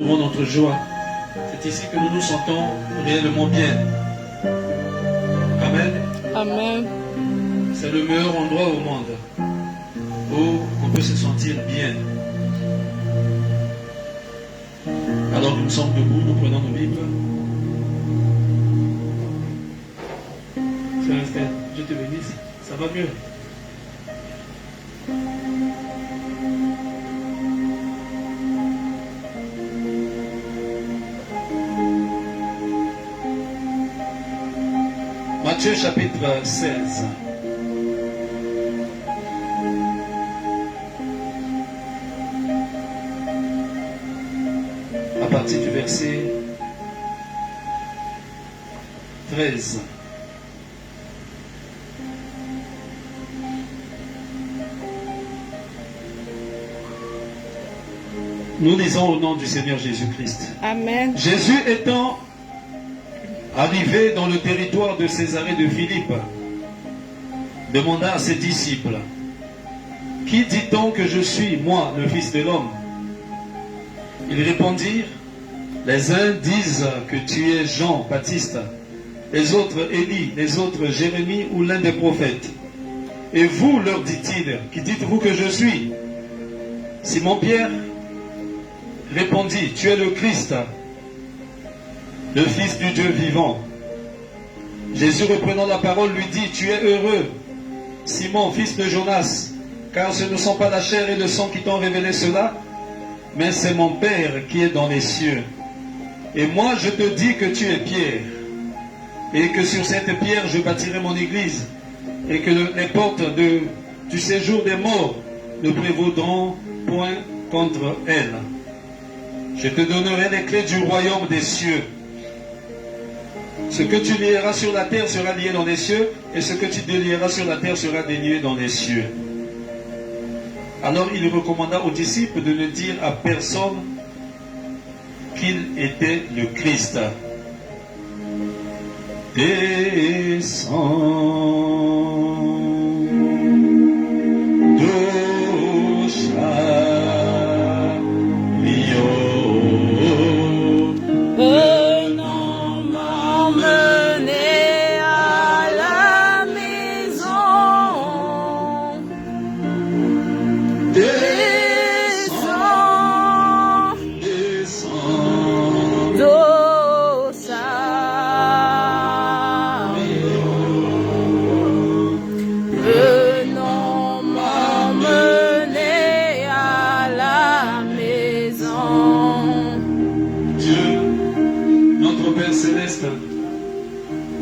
Trouvons notre joie. C'est ici que nous nous sentons réellement bien. Amen. Amen. C'est le meilleur endroit au monde où on peut se sentir bien. Alors que nous sommes debout, nous prenons nos Bibles. Célestin, je te bénisse. Ça va mieux. Matthieu chapitre 16. À partir du verset 13. Nous lisons au nom du Seigneur Jésus-Christ. Amen. Jésus étant arrivé dans le territoire de Césarée de Philippe, demanda à ses disciples, « Qui dit-on que je suis, moi, le Fils de l'homme » Ils répondirent, « Les uns disent que tu es Jean-Baptiste, les autres Élie, les autres Jérémie ou l'un des prophètes. Et vous, leur dit-il, qui dites-vous que je suis » Simon-Pierre répondit, « Tu es le Christ, le Fils du Dieu vivant. » Jésus reprenant la parole lui dit, « Tu es heureux, Simon, fils de Jonas, car ce ne sont pas la chair et le sang qui t'ont révélé cela, mais c'est mon Père qui est dans les cieux. Et moi je te dis que tu es Pierre, et que sur cette pierre je bâtirai mon église, et que les portes du séjour des morts ne prévaudront point contre elle. Je te donnerai les clés du royaume des cieux. Ce que tu lieras sur la terre sera lié dans les cieux, et ce que tu délieras sur la terre sera délié dans les cieux. » Alors il recommanda aux disciples de ne dire à personne qu'il était le Christ.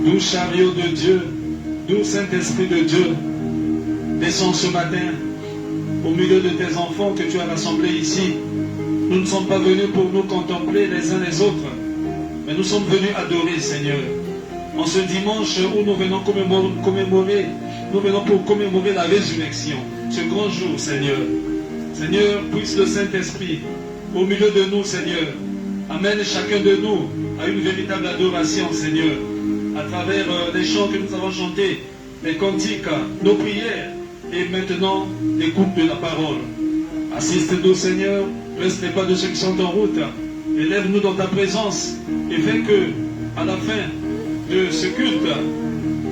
Doux chariot de Dieu, doux Saint-Esprit de Dieu, descends ce matin au milieu de tes enfants que tu as rassemblés ici. Nous ne sommes pas venus pour nous contempler les uns les autres, mais nous sommes venus adorer, Seigneur. En ce dimanche où nous venons nous venons pour commémorer la résurrection, ce grand jour, Seigneur. Seigneur, puisse le Saint-Esprit au milieu de nous, Seigneur, amène chacun de nous à une véritable adoration, Seigneur, à travers les chants que nous avons chantés, les cantiques, nos prières, et maintenant l'écoute de la parole. Assiste-nous, Seigneur, reste pas de ceux qui sont en route, élève-nous dans ta présence, et fais que, à la fin de ce culte,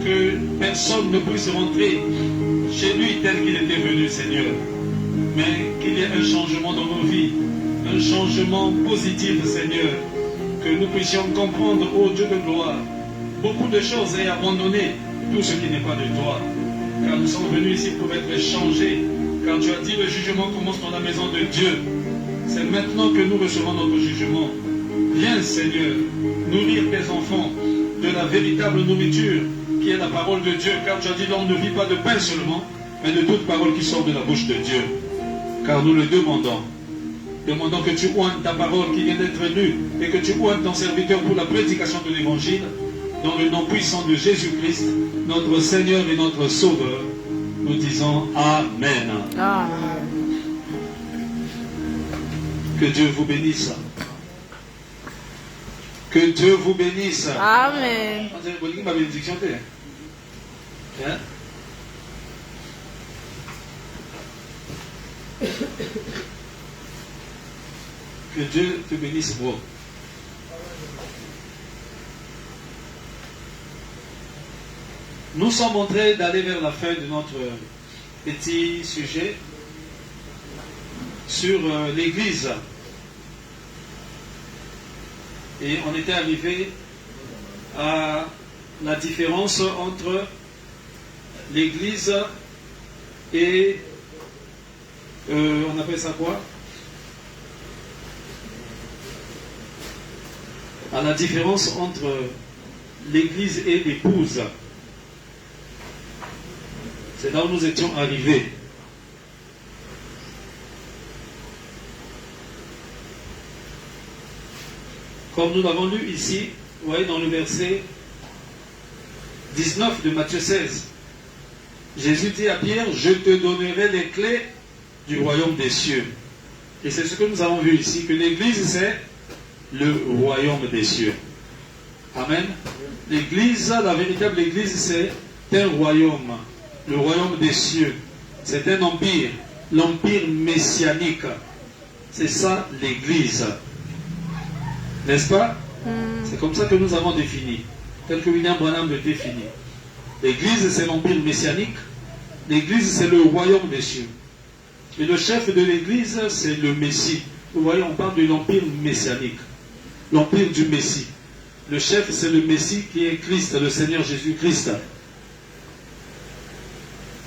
que personne ne puisse rentrer chez lui tel qu'il était venu, Seigneur, mais qu'il y ait un changement dans nos vies, un changement positif, Seigneur, que nous puissions comprendre, ô Dieu de gloire, beaucoup de choses et abandonner tout ce qui n'est pas de toi. Car nous sommes venus ici pour être changés. Car tu as dit le jugement commence dans la maison de Dieu. C'est maintenant que nous recevons notre jugement. Viens, Seigneur, nourrir tes enfants de la véritable nourriture qui est la parole de Dieu. Car tu as dit l'homme ne vit pas de pain seulement, mais de toute parole qui sort de la bouche de Dieu. Car nous le demandons. Demandons que tu oignes ta parole qui vient d'être lue et que tu oignes ton serviteur pour la prédication de l'évangile. Dans le nom puissant de Jésus-Christ, notre Seigneur et notre Sauveur, nous disons Amen. Amen. Que Dieu vous bénisse. Que Dieu vous bénisse. Amen. Que Dieu te bénisse, bro. Nous sommes en train d'aller vers la fin de notre petit sujet sur l'Église. Et on était arrivé à la différence entre l'Église et on appelle ça quoi? À la différence entre l'Église et l'épouse. C'est là où nous étions arrivés. Comme nous l'avons lu ici, vous voyez dans le verset 19 de Matthieu 16, Jésus dit à Pierre, je te donnerai les clés du royaume des cieux. Et c'est ce que nous avons vu ici, que l'Église c'est le royaume des cieux. Amen. L'Église, la véritable Église, c'est un royaume. Le royaume des cieux. C'est un empire. L'empire messianique. C'est ça l'Église. N'est-ce pas? C'est comme ça que nous avons défini. Tel que William Branham le définit. L'Église, c'est l'empire messianique. L'Église, c'est le royaume des cieux. Et le chef de l'Église, c'est le Messie. Vous voyez, on parle de l'empire messianique. L'empire du Messie. Le chef, c'est le Messie qui est Christ, le Seigneur Jésus-Christ.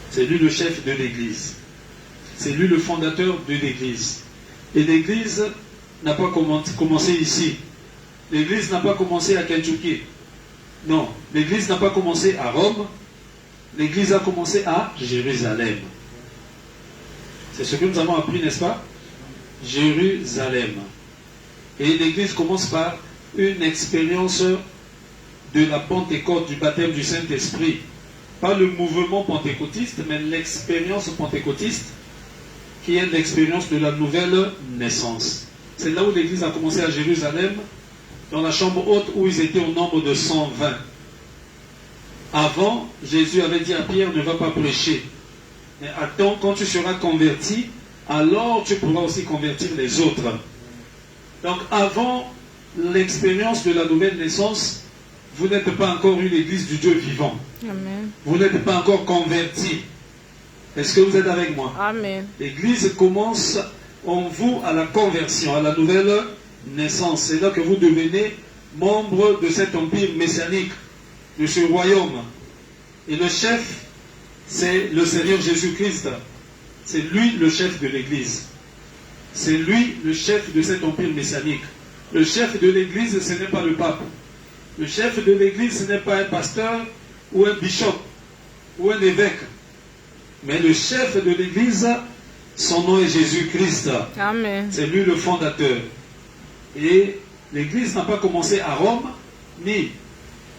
C'est lui le chef de l'Église. C'est lui le fondateur de l'Église. Et l'Église n'a pas commencé ici. L'Église n'a pas commencé à Kentucky. Non, l'Église n'a pas commencé à Rome. L'Église a commencé à Jérusalem. C'est ce que nous avons appris, n'est-ce pas? Jérusalem. Et l'Église commence par une expérience de la Pentecôte, du baptême du Saint-Esprit. Pas le mouvement pentecôtiste, mais l'expérience pentecôtiste, qui est l'expérience de la nouvelle naissance. C'est là où l'Église a commencé à Jérusalem, dans la chambre haute où ils étaient au nombre de 120. Avant, Jésus avait dit à Pierre, ne va pas prêcher. Mais attends, quand tu seras converti, alors tu pourras aussi convertir les autres. Donc avant l'expérience de la nouvelle naissance, vous n'êtes pas encore une église du Dieu vivant. Amen. Vous n'êtes pas encore converti. Est-ce que vous êtes avec moi? Amen. L'église commence en vous à la conversion, à la nouvelle naissance. C'est là que vous devenez membre de cet empire messianique, de ce royaume. Et le chef, c'est le Seigneur Jésus-Christ. C'est lui le chef de l'église. C'est lui le chef de cet empire messianique. Le chef de l'église, ce n'est pas le pape. Le chef de l'église, ce n'est pas un pasteur ou un bishop ou un évêque. Mais le chef de l'église, son nom est Jésus-Christ. Amen. C'est lui le fondateur. Et l'église n'a pas commencé à Rome, ni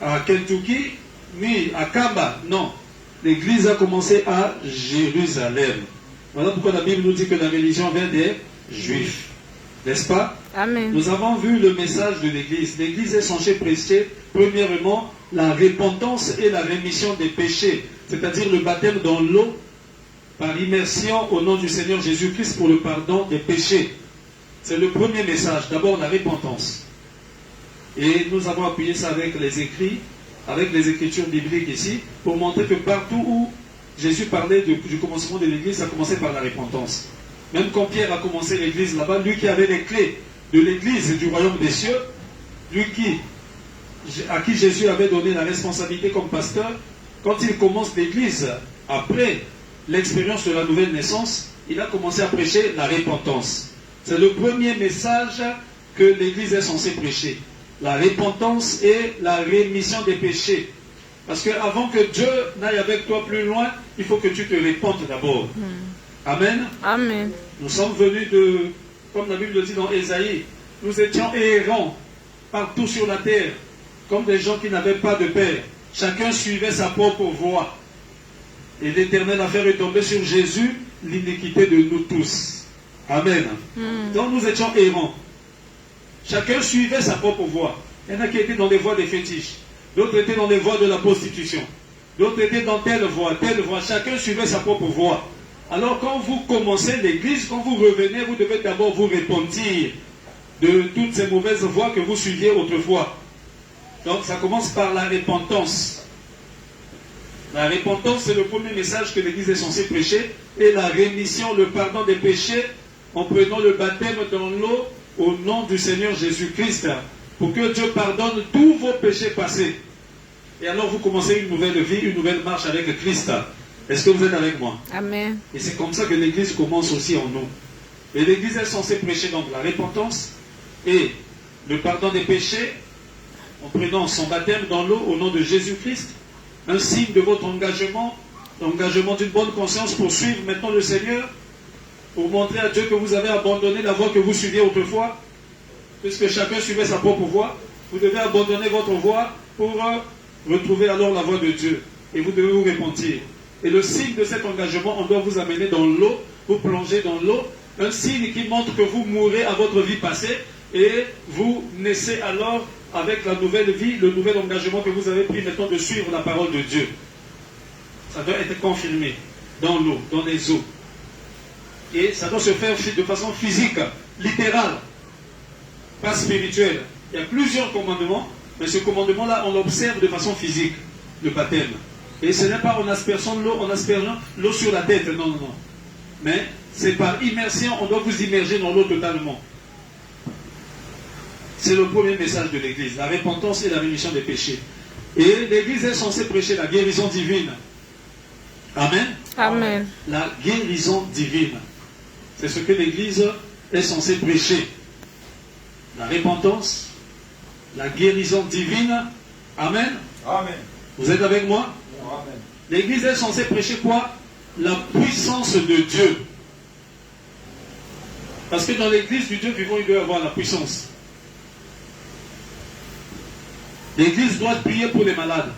à Kentucky, ni à Kamba. Non. L'église a commencé à Jérusalem. Voilà pourquoi la Bible nous dit que la religion vient des Juifs. N'est-ce pas? Amen. Nous avons vu le message de l'Église. L'Église est censée prêcher, premièrement, la repentance et la rémission des péchés, c'est-à-dire le baptême dans l'eau par immersion au nom du Seigneur Jésus-Christ pour le pardon des péchés. C'est le premier message, d'abord la repentance. Et nous avons appuyé ça avec les écrits, avec les écritures bibliques ici, pour montrer que partout où Jésus parlait du commencement de l'Église, ça commençait par la repentance. Même quand Pierre a commencé l'Église là-bas, lui qui avait les clés de l'Église et du royaume des cieux, lui à qui Jésus avait donné la responsabilité comme pasteur, quand il commence l'Église, après l'expérience de la nouvelle naissance, il a commencé à prêcher la repentance. C'est le premier message que l'Église est censée prêcher. La repentance et la rémission des péchés. Parce qu'avant que Dieu n'aille avec toi plus loin, il faut que tu te répandes d'abord. Amen. Amen. Nous sommes venus de, comme la Bible le dit dans Ésaïe, nous étions errants partout sur la terre, comme des gens qui n'avaient pas de père. Chacun suivait sa propre voie. Et l'Éternel a fait retomber sur Jésus l'iniquité de nous tous. Amen. Donc nous étions errants. Chacun suivait sa propre voie. Il y en a qui étaient dans les voies des fétiches. D'autres étaient dans les voies de la prostitution. D'autres étaient dans telle voie, telle voie. Chacun suivait sa propre voie. Alors quand vous commencez l'église, quand vous revenez, vous devez d'abord vous repentir. de toutes ces mauvaises voies que vous suiviez autrefois. Donc ça commence par la repentance. La repentance, c'est le premier message que l'Église est censée prêcher, et la rémission, le pardon des péchés, en prenant le baptême dans l'eau au nom du Seigneur Jésus-Christ, pour que Dieu pardonne tous vos péchés passés. Et alors vous commencez une nouvelle vie, une nouvelle marche avec Christ. Est-ce que vous êtes avec moi? Amen. Et c'est comme ça que l'Église commence aussi en nous. Et l'Église est censée prêcher donc la repentance et le pardon des péchés en prenant son baptême dans l'eau au nom de Jésus-Christ, un signe de votre engagement, l'engagement d'une bonne conscience pour suivre maintenant le Seigneur, pour montrer à Dieu que vous avez abandonné la voie que vous suiviez autrefois, puisque chacun suivait sa propre voie. Vous devez abandonner votre voie pour retrouver alors la voie de Dieu. Et vous devez vous repentir. Et le signe de cet engagement, on doit vous amener dans l'eau, vous plonger dans l'eau, un signe qui montre que vous mourrez à votre vie passée et vous naissez alors avec la nouvelle vie, le nouvel engagement que vous avez pris maintenant de suivre la parole de Dieu. Ça doit être confirmé dans l'eau, dans les eaux. Et ça doit se faire de façon physique, littérale, pas spirituelle. Il y a plusieurs commandements, mais ce commandement-là, on l'observe de façon physique, le baptême. Et ce n'est pas en aspergeant l'eau sur la tête, non, non, non. Mais c'est par immersion, on doit vous immerger dans l'eau totalement. C'est le premier message de l'Église, la repentance et la rémission des péchés. Et l'Église est censée prêcher la guérison divine. Amen. Amen. La guérison divine. C'est ce que l'Église est censée prêcher. La repentance, la guérison divine. Amen. Amen. Vous êtes avec moi? Amen. L'Église est censée prêcher quoi? La puissance de Dieu. Parce que dans l'Église du Dieu vivant, il doit y avoir la puissance. L'Église doit prier pour les malades.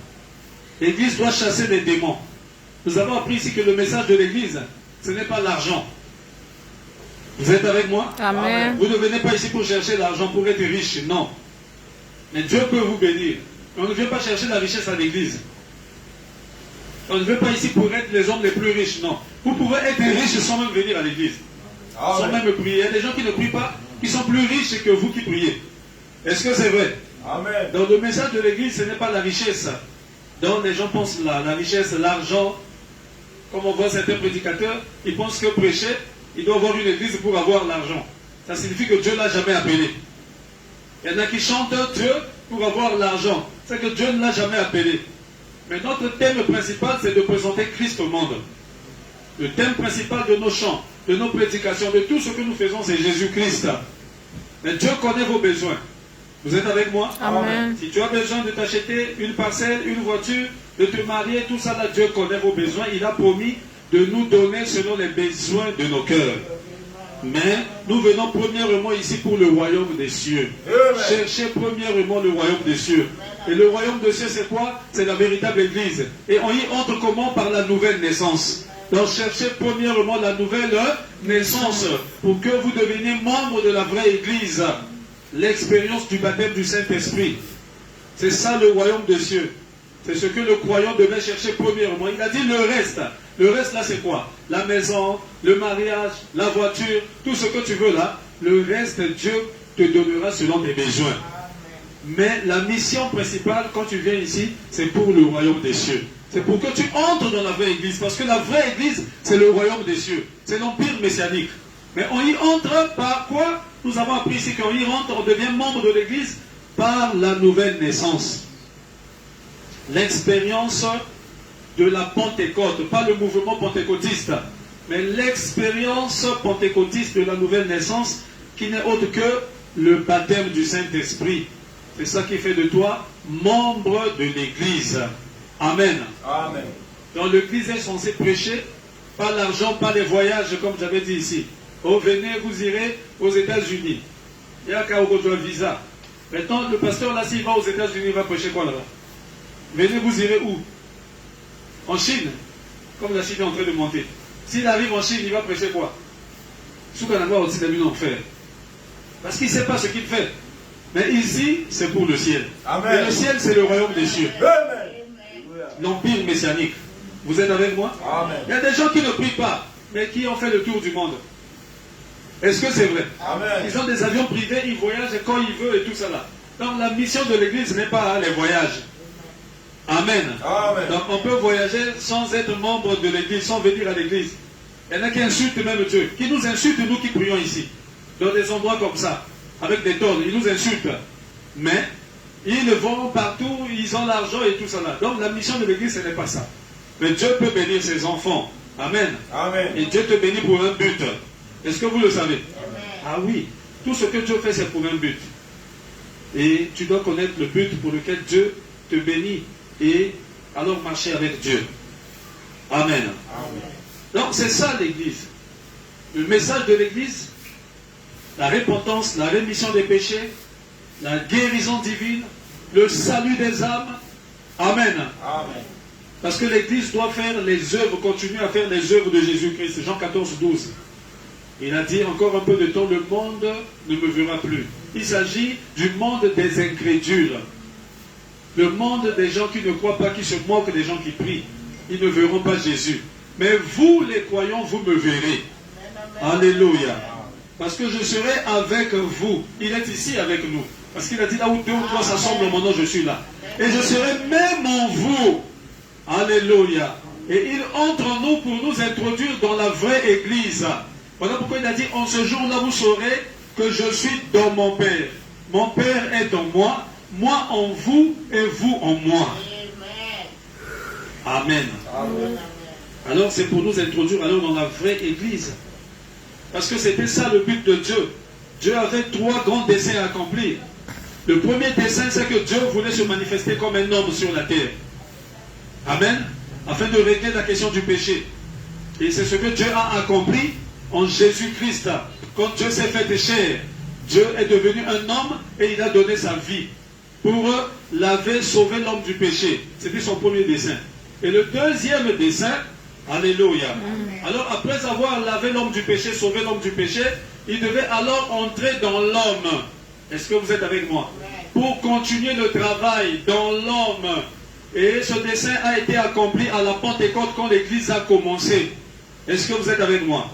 L'Église doit chasser les démons. Nous avons appris ici que le message de l'Église, ce n'est pas l'argent. Vous êtes avec moi? Amen. Vous ne venez pas ici pour chercher l'argent, pour être riche, non. Mais Dieu peut vous bénir. On ne vient pas chercher la richesse à l'Église. On ne vient pas ici pour être les hommes les plus riches, non. Vous pouvez être riche sans même venir à l'Église. Sans même prier. Il y a des gens qui ne prient pas, qui sont plus riches que vous qui priez. Est-ce que c'est vrai? Amen. Donc le message de l'Église, ce n'est pas la richesse. Donc les gens pensent la richesse, l'argent. Comme on voit certains prédicateurs, ils pensent que prêcher, il doit avoir une église pour avoir l'argent. Ça signifie que Dieu ne l'a jamais appelé. Il y en a qui chantent Dieu pour avoir l'argent. C'est que Dieu ne l'a jamais appelé. Mais notre thème principal, c'est de présenter Christ au monde. Le thème principal de nos chants, de nos prédications, de tout ce que nous faisons, c'est Jésus-Christ. Mais Dieu connaît vos besoins. Vous êtes avec moi? Amen. Si tu as besoin de t'acheter une parcelle, une voiture, de te marier, tout ça là, Dieu connaît vos besoins. Il a promis de nous donner selon les besoins de nos cœurs. Mais nous venons premièrement ici pour le royaume des cieux. Cherchez premièrement le royaume des cieux. Et le royaume des cieux, c'est quoi? C'est la véritable église. Et on y entre comment? Par la nouvelle naissance. Donc cherchez premièrement la nouvelle naissance pour que vous deveniez membre de la vraie église. L'expérience du baptême du Saint-Esprit. C'est ça le royaume des cieux. C'est ce que le croyant devait chercher premièrement. Il a dit le reste. Le reste là c'est quoi? La maison, le mariage, la voiture, tout ce que tu veux là. Le reste Dieu te donnera selon tes besoins. Mais la mission principale quand tu viens ici, c'est pour le royaume des cieux. C'est pour que tu entres dans la vraie église. Parce que la vraie église, c'est le royaume des cieux. C'est l'empire messianique. Mais on y entre par quoi? Nous avons appris ici qu'on y rentre, on devient membre de l'église par la nouvelle naissance. L'expérience de la Pentecôte, pas le mouvement pentecôtiste, mais l'expérience pentecôtiste de la nouvelle naissance qui n'est autre que le baptême du Saint-Esprit. C'est ça qui fait de toi membre de l'église. Amen. Amen. Donc l'église est censée prêcher, pas l'argent, pas les voyages comme j'avais dit ici. Oh, venez, vous irez aux États-Unis. Il y a qu'à avoir un visa. Maintenant, le pasteur là, s'il va aux États-Unis, il va prêcher quoi là-bas? Venez, vous irez où? En Chine. Comme la Chine est en train de monter. S'il arrive en Chine, il va prêcher quoi? Soukanagua aussi l'a mis en enfer. Parce qu'il ne sait pas ce qu'il fait. Mais ici, c'est pour le ciel. Amen. Et le ciel, c'est le royaume des cieux. Amen. L'empire messianique. Vous êtes avec moi? Amen. Il y a des gens qui ne prient pas, mais qui ont fait le tour du monde. Est-ce que c'est vrai? Amen. Ils ont des avions privés, ils voyagent quand ils veulent et tout ça là. Donc la mission de l'église n'est pas les voyages. Amen. Amen. Donc on peut voyager sans être membre de l'église, sans venir à l'église. Il y en a qui insultent même Dieu, qui nous insultent nous qui prions ici, dans des endroits comme ça, avec des tonnes, ils nous insultent. Mais ils vont partout, ils ont l'argent et tout ça là. Donc la mission de l'église, ce n'est pas ça. Mais Dieu peut bénir ses enfants. Amen. Amen. Et Dieu te bénit pour un but. Est-ce que vous le savez? Amen. Ah oui. Tout ce que Dieu fait, c'est pour un but. Et tu dois connaître le but pour lequel Dieu te bénit. Et alors marcher avec Dieu. Amen. Amen. Donc c'est ça l'église. Le message de l'église, la repentance, la rémission des péchés, la guérison divine, le salut des âmes. Amen. Amen. Parce que l'église doit faire les œuvres, continuer à faire les œuvres de Jésus-Christ. Jean 14, 12. Il a dit encore un peu de temps, le monde ne me verra plus. Il s'agit du monde des incrédules. Le monde des gens qui ne croient pas, qui se moquent des gens qui prient. Ils ne verront pas Jésus. Mais vous, les croyants, vous me verrez. Alléluia. Parce que je serai avec vous. Il est ici avec nous. Parce qu'il a dit là où deux ou trois s'assemblent au moment, je suis là. Et je serai même en vous. Alléluia. Et il entre en nous pour nous introduire dans la vraie église. Voilà pourquoi il a dit, en ce jour-là, vous saurez que je suis dans mon Père. Mon Père est en moi, moi en vous et vous en moi. Amen. Amen. Alors c'est pour nous introduire alors dans la vraie église. Parce que c'était ça le but de Dieu. Dieu avait trois grands desseins à accomplir. Le premier dessein, c'est que Dieu voulait se manifester comme un homme sur la terre. Amen. Afin de régler la question du péché. Et c'est ce que Dieu a accompli en Jésus-Christ. Quand Dieu s'est fait chair, Dieu est devenu un homme et il a donné sa vie pour laver, sauver l'homme du péché. C'était son premier dessein. Et le deuxième dessein, alléluia. Alors après avoir lavé l'homme du péché, sauvé l'homme du péché, il devait alors entrer dans l'homme. Est-ce que vous êtes avec moi? Pour continuer le travail dans l'homme. Et ce dessein a été accompli à la Pentecôte quand l'Église a commencé. Est-ce que vous êtes avec moi?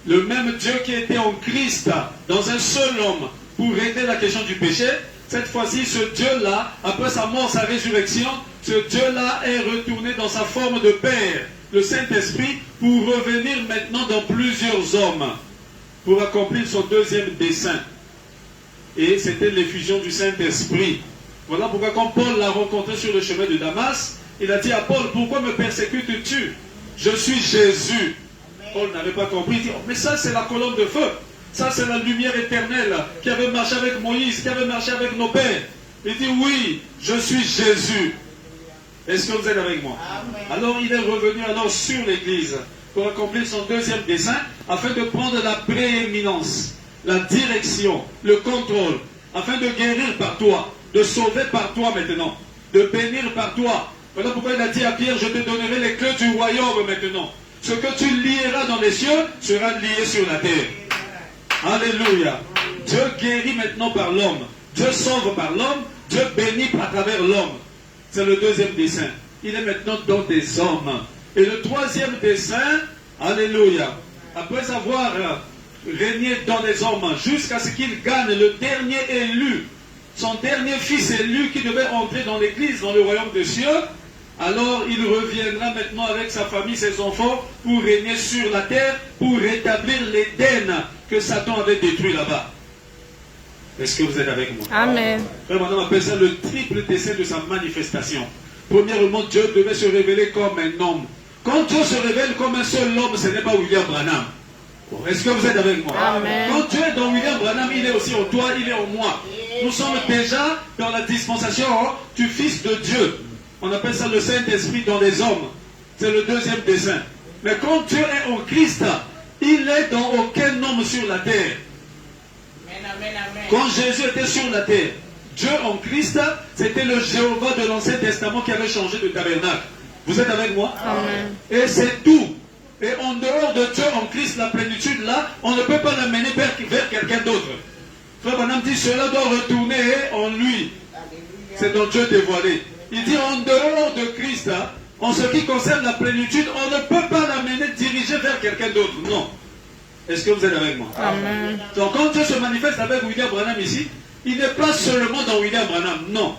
Le même Dieu qui était en Christ, dans un seul homme, pour régler la question du péché, cette fois-ci, ce Dieu-là, après sa mort, sa résurrection, ce Dieu-là est retourné dans sa forme de Père, le Saint-Esprit, pour revenir maintenant dans plusieurs hommes, pour accomplir son deuxième dessein. Et c'était l'effusion du Saint-Esprit. Voilà pourquoi quand Paul l'a rencontré sur le chemin de Damas, il a dit à Paul, pourquoi me persécutes-tu? Je suis Jésus. Paul n'avait pas compris, il dit, oh, mais ça c'est la colonne de feu. Ça c'est la lumière éternelle qui avait marché avec Moïse, qui avait marché avec nos pères. Il dit, oui, je suis Jésus. Est-ce que vous êtes avec moi? Amen. Alors il est revenu alors sur l'église pour accomplir son deuxième dessein, afin de prendre la prééminence, la direction, le contrôle, afin de guérir par toi, de sauver par toi maintenant, de bénir par toi. Voilà pourquoi il a dit à Pierre, je te donnerai les clés du royaume maintenant. Ce que tu lieras dans les cieux sera lié sur la terre. Alléluia. Dieu guérit maintenant par l'homme. Dieu sauve par l'homme. Dieu bénit à travers l'homme. C'est le deuxième dessein. Il est maintenant dans des hommes. Et le troisième dessein, alléluia, après avoir régné dans les hommes jusqu'à ce qu'il gagne le dernier élu, son dernier fils élu qui devait entrer dans l'église, dans le royaume des cieux, alors il reviendra maintenant avec sa famille, ses enfants, pour régner sur la terre, pour rétablir l'Éden que Satan avait détruit là-bas. Est-ce que vous êtes avec moi? Amen. Frère, maintenant on appelle ça le triple dessein de sa manifestation. Premièrement, Dieu devait se révéler comme un homme. Quand Dieu se révèle comme un seul homme, ce n'est pas William Branham. Bon, est-ce que vous êtes avec moi? Amen. Quand Dieu est dans William Branham, il est aussi en toi, il est en moi. Nous sommes déjà dans la dispensation du Fils de Dieu. On appelle ça le Saint-Esprit dans les hommes. C'est le deuxième dessein. Mais quand Dieu est en Christ, il est dans aucun homme sur la terre. Quand Jésus était sur la terre, Dieu en Christ, c'était le Jéhovah de l'Ancien Testament qui avait changé de tabernacle. Vous êtes avec moi? Amen. Et c'est tout. Et en dehors de Dieu en Christ, la plénitude là, on ne peut pas l'amener vers quelqu'un d'autre. Frère Branham dit, cela doit retourner en lui. C'est dans Dieu dévoilé. Il dit, en dehors de Christ, en ce qui concerne la plénitude, on ne peut pas l'amener diriger vers quelqu'un d'autre. Non. Est-ce que vous êtes avec moi? Amen. Donc quand Dieu se manifeste avec William Branham ici, il n'est pas seulement dans William Branham, non.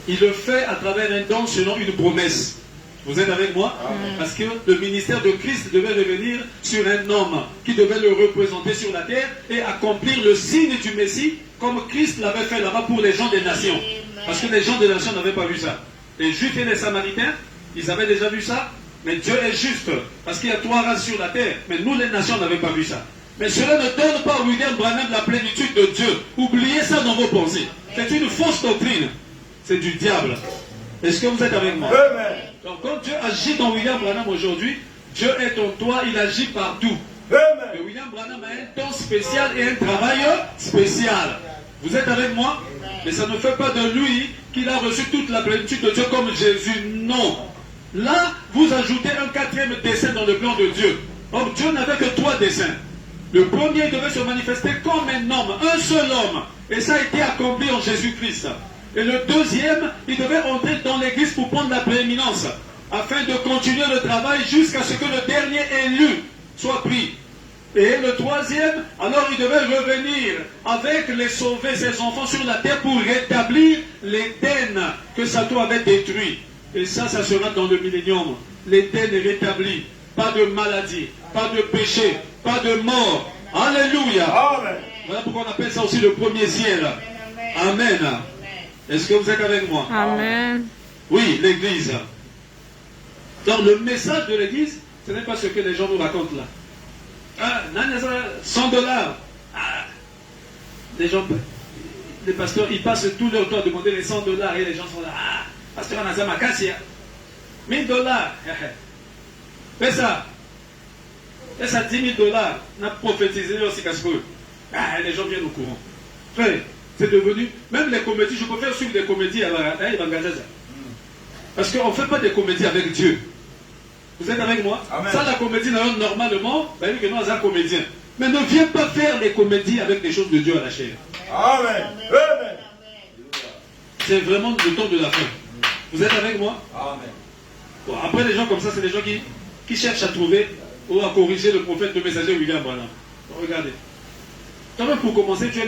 Il le fait à travers un don selon une promesse. Vous êtes avec moi? Amen. Parce que le ministère de Christ devait revenir sur un homme qui devait le représenter sur la terre et accomplir le signe du Messie comme Christ l'avait fait là-bas pour les gens des nations. Parce que les gens des nations n'avaient pas vu ça. Les Juifs et les Samaritains, ils avaient déjà vu ça. Mais Dieu est juste, parce qu'il y a 3 races sur la terre. Mais nous, les nations, n'avaient pas vu ça. Mais cela ne donne pas à William Branham la plénitude de Dieu. Oubliez ça dans vos pensées. C'est une fausse doctrine. C'est du diable. Est-ce que vous êtes avec moi? Amen. Donc quand Dieu agit dans William Branham aujourd'hui, Dieu est en toi, il agit partout. Amen. Et William Branham a un don spécial et un travail spécial. Vous êtes avec moi? Mais ça ne fait pas de lui qu'il a reçu toute la plénitude de Dieu comme Jésus. Non. Là, vous ajoutez un 4e dessein dans le plan de Dieu. Donc Dieu n'avait que 3 desseins. Le premier devait se manifester comme un homme, un seul homme. Et ça a été accompli en Jésus-Christ. Et le deuxième, il devait entrer dans l'église pour prendre la prééminence, afin de continuer le travail jusqu'à ce que le dernier élu soit pris. Et le troisième, alors il devait revenir avec les sauvés, ses enfants sur la terre pour rétablir l'Éden que Satan avait détruit. Et ça sera dans le millénium. L'Éden est rétabli. Pas de maladie, pas de péché, pas de mort. Alléluia. Amen. Voilà pourquoi on appelle ça aussi le premier ciel. Amen. Est-ce que vous êtes avec moi? Amen. Oui, l'église. Donc le message de l'église, ce n'est pas ce que les gens nous racontent là. Ah, 100 $. Ah, les gens, les pasteurs, ils passent tout leur temps à demander les 100 $ et les gens sont là. Ah, pasteur Anazama Kassia, 1000 $. Fais ça. Fais ça 10 000 $. On a prophétisé aussi qu'à ce que les gens viennent au courant. Frère, c'est devenu, même les comédies, je préfère suivre des comédies à Bangazaza. Parce qu'on ne fait pas des comédies avec Dieu. Vous êtes avec moi? Amen. Ça, la comédie, normalement, ben oui, que nous, on est un comédien. Mais ne viens pas faire des comédies avec des choses de Dieu à la chair. Amen. Amen. C'est vraiment le temps de la fin. Vous êtes avec moi? Amen. Bon, après, les gens comme ça, c'est des gens qui cherchent à trouver ou à corriger le prophète, le messager William Branham. Regardez. Toi-même, pour commencer, tu es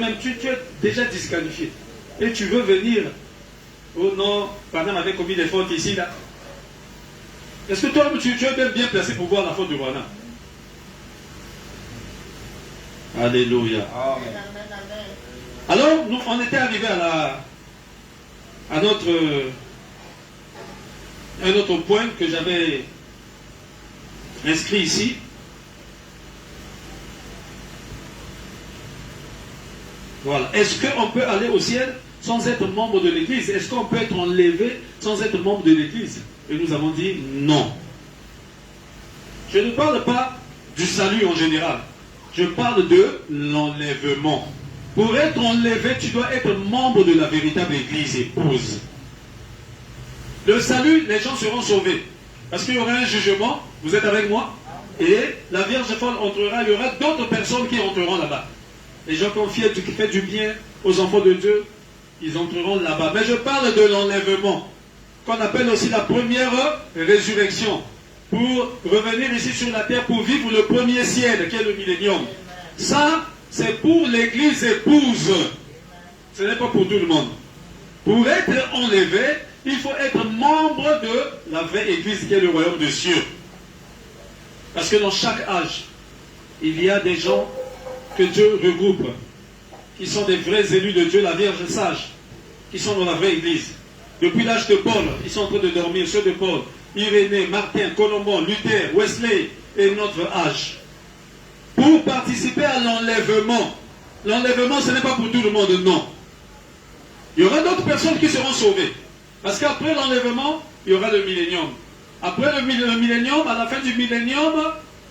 déjà disqualifié. Et tu veux venir. Oh non, Branham avait commis des fautes ici, là. Est-ce que toi-même, tu es même bien placé pour voir la faute de Branham? Alléluia. Amen. Alors, nous, on était arrivé à un autre point que j'avais inscrit ici. Voilà. Est-ce qu'on peut aller au ciel sans être membre de l'Église? Est-ce qu'on peut être enlevé sans être membre de l'Église? Et nous avons dit non. Je ne parle pas du salut en général. Je parle de l'enlèvement. Pour être enlevé, tu dois être membre de la véritable Église épouse. Le salut, les gens seront sauvés. Parce qu'il y aura un jugement, vous êtes avec moi? Et la Vierge folle entrera, il y aura d'autres personnes qui entreront là-bas. Les gens qui font du bien aux enfants de Dieu, ils entreront là-bas. Mais je parle de l'enlèvement, qu'on appelle aussi la première résurrection, pour revenir ici sur la terre, pour vivre le premier ciel, qui est le millénium. Ça, c'est pour l'église épouse. Ce n'est pas pour tout le monde. Pour être enlevé, il faut être membre de la vraie église qui est le royaume des cieux. Parce que dans chaque âge, il y a des gens que Dieu regroupe, qui sont des vrais élus de Dieu, la Vierge sage, qui sont dans la vraie église. Depuis l'âge de Paul, ils sont en train de dormir, ceux de Paul, Irénée, Martin, Colomban, Luther, Wesley et notre âge. Pour participer à l'enlèvement. L'enlèvement, ce n'est pas pour tout le monde, non. Il y aura d'autres personnes qui seront sauvées. Parce qu'après l'enlèvement, il y aura le millénium. Après le millénium, à la fin du millénium,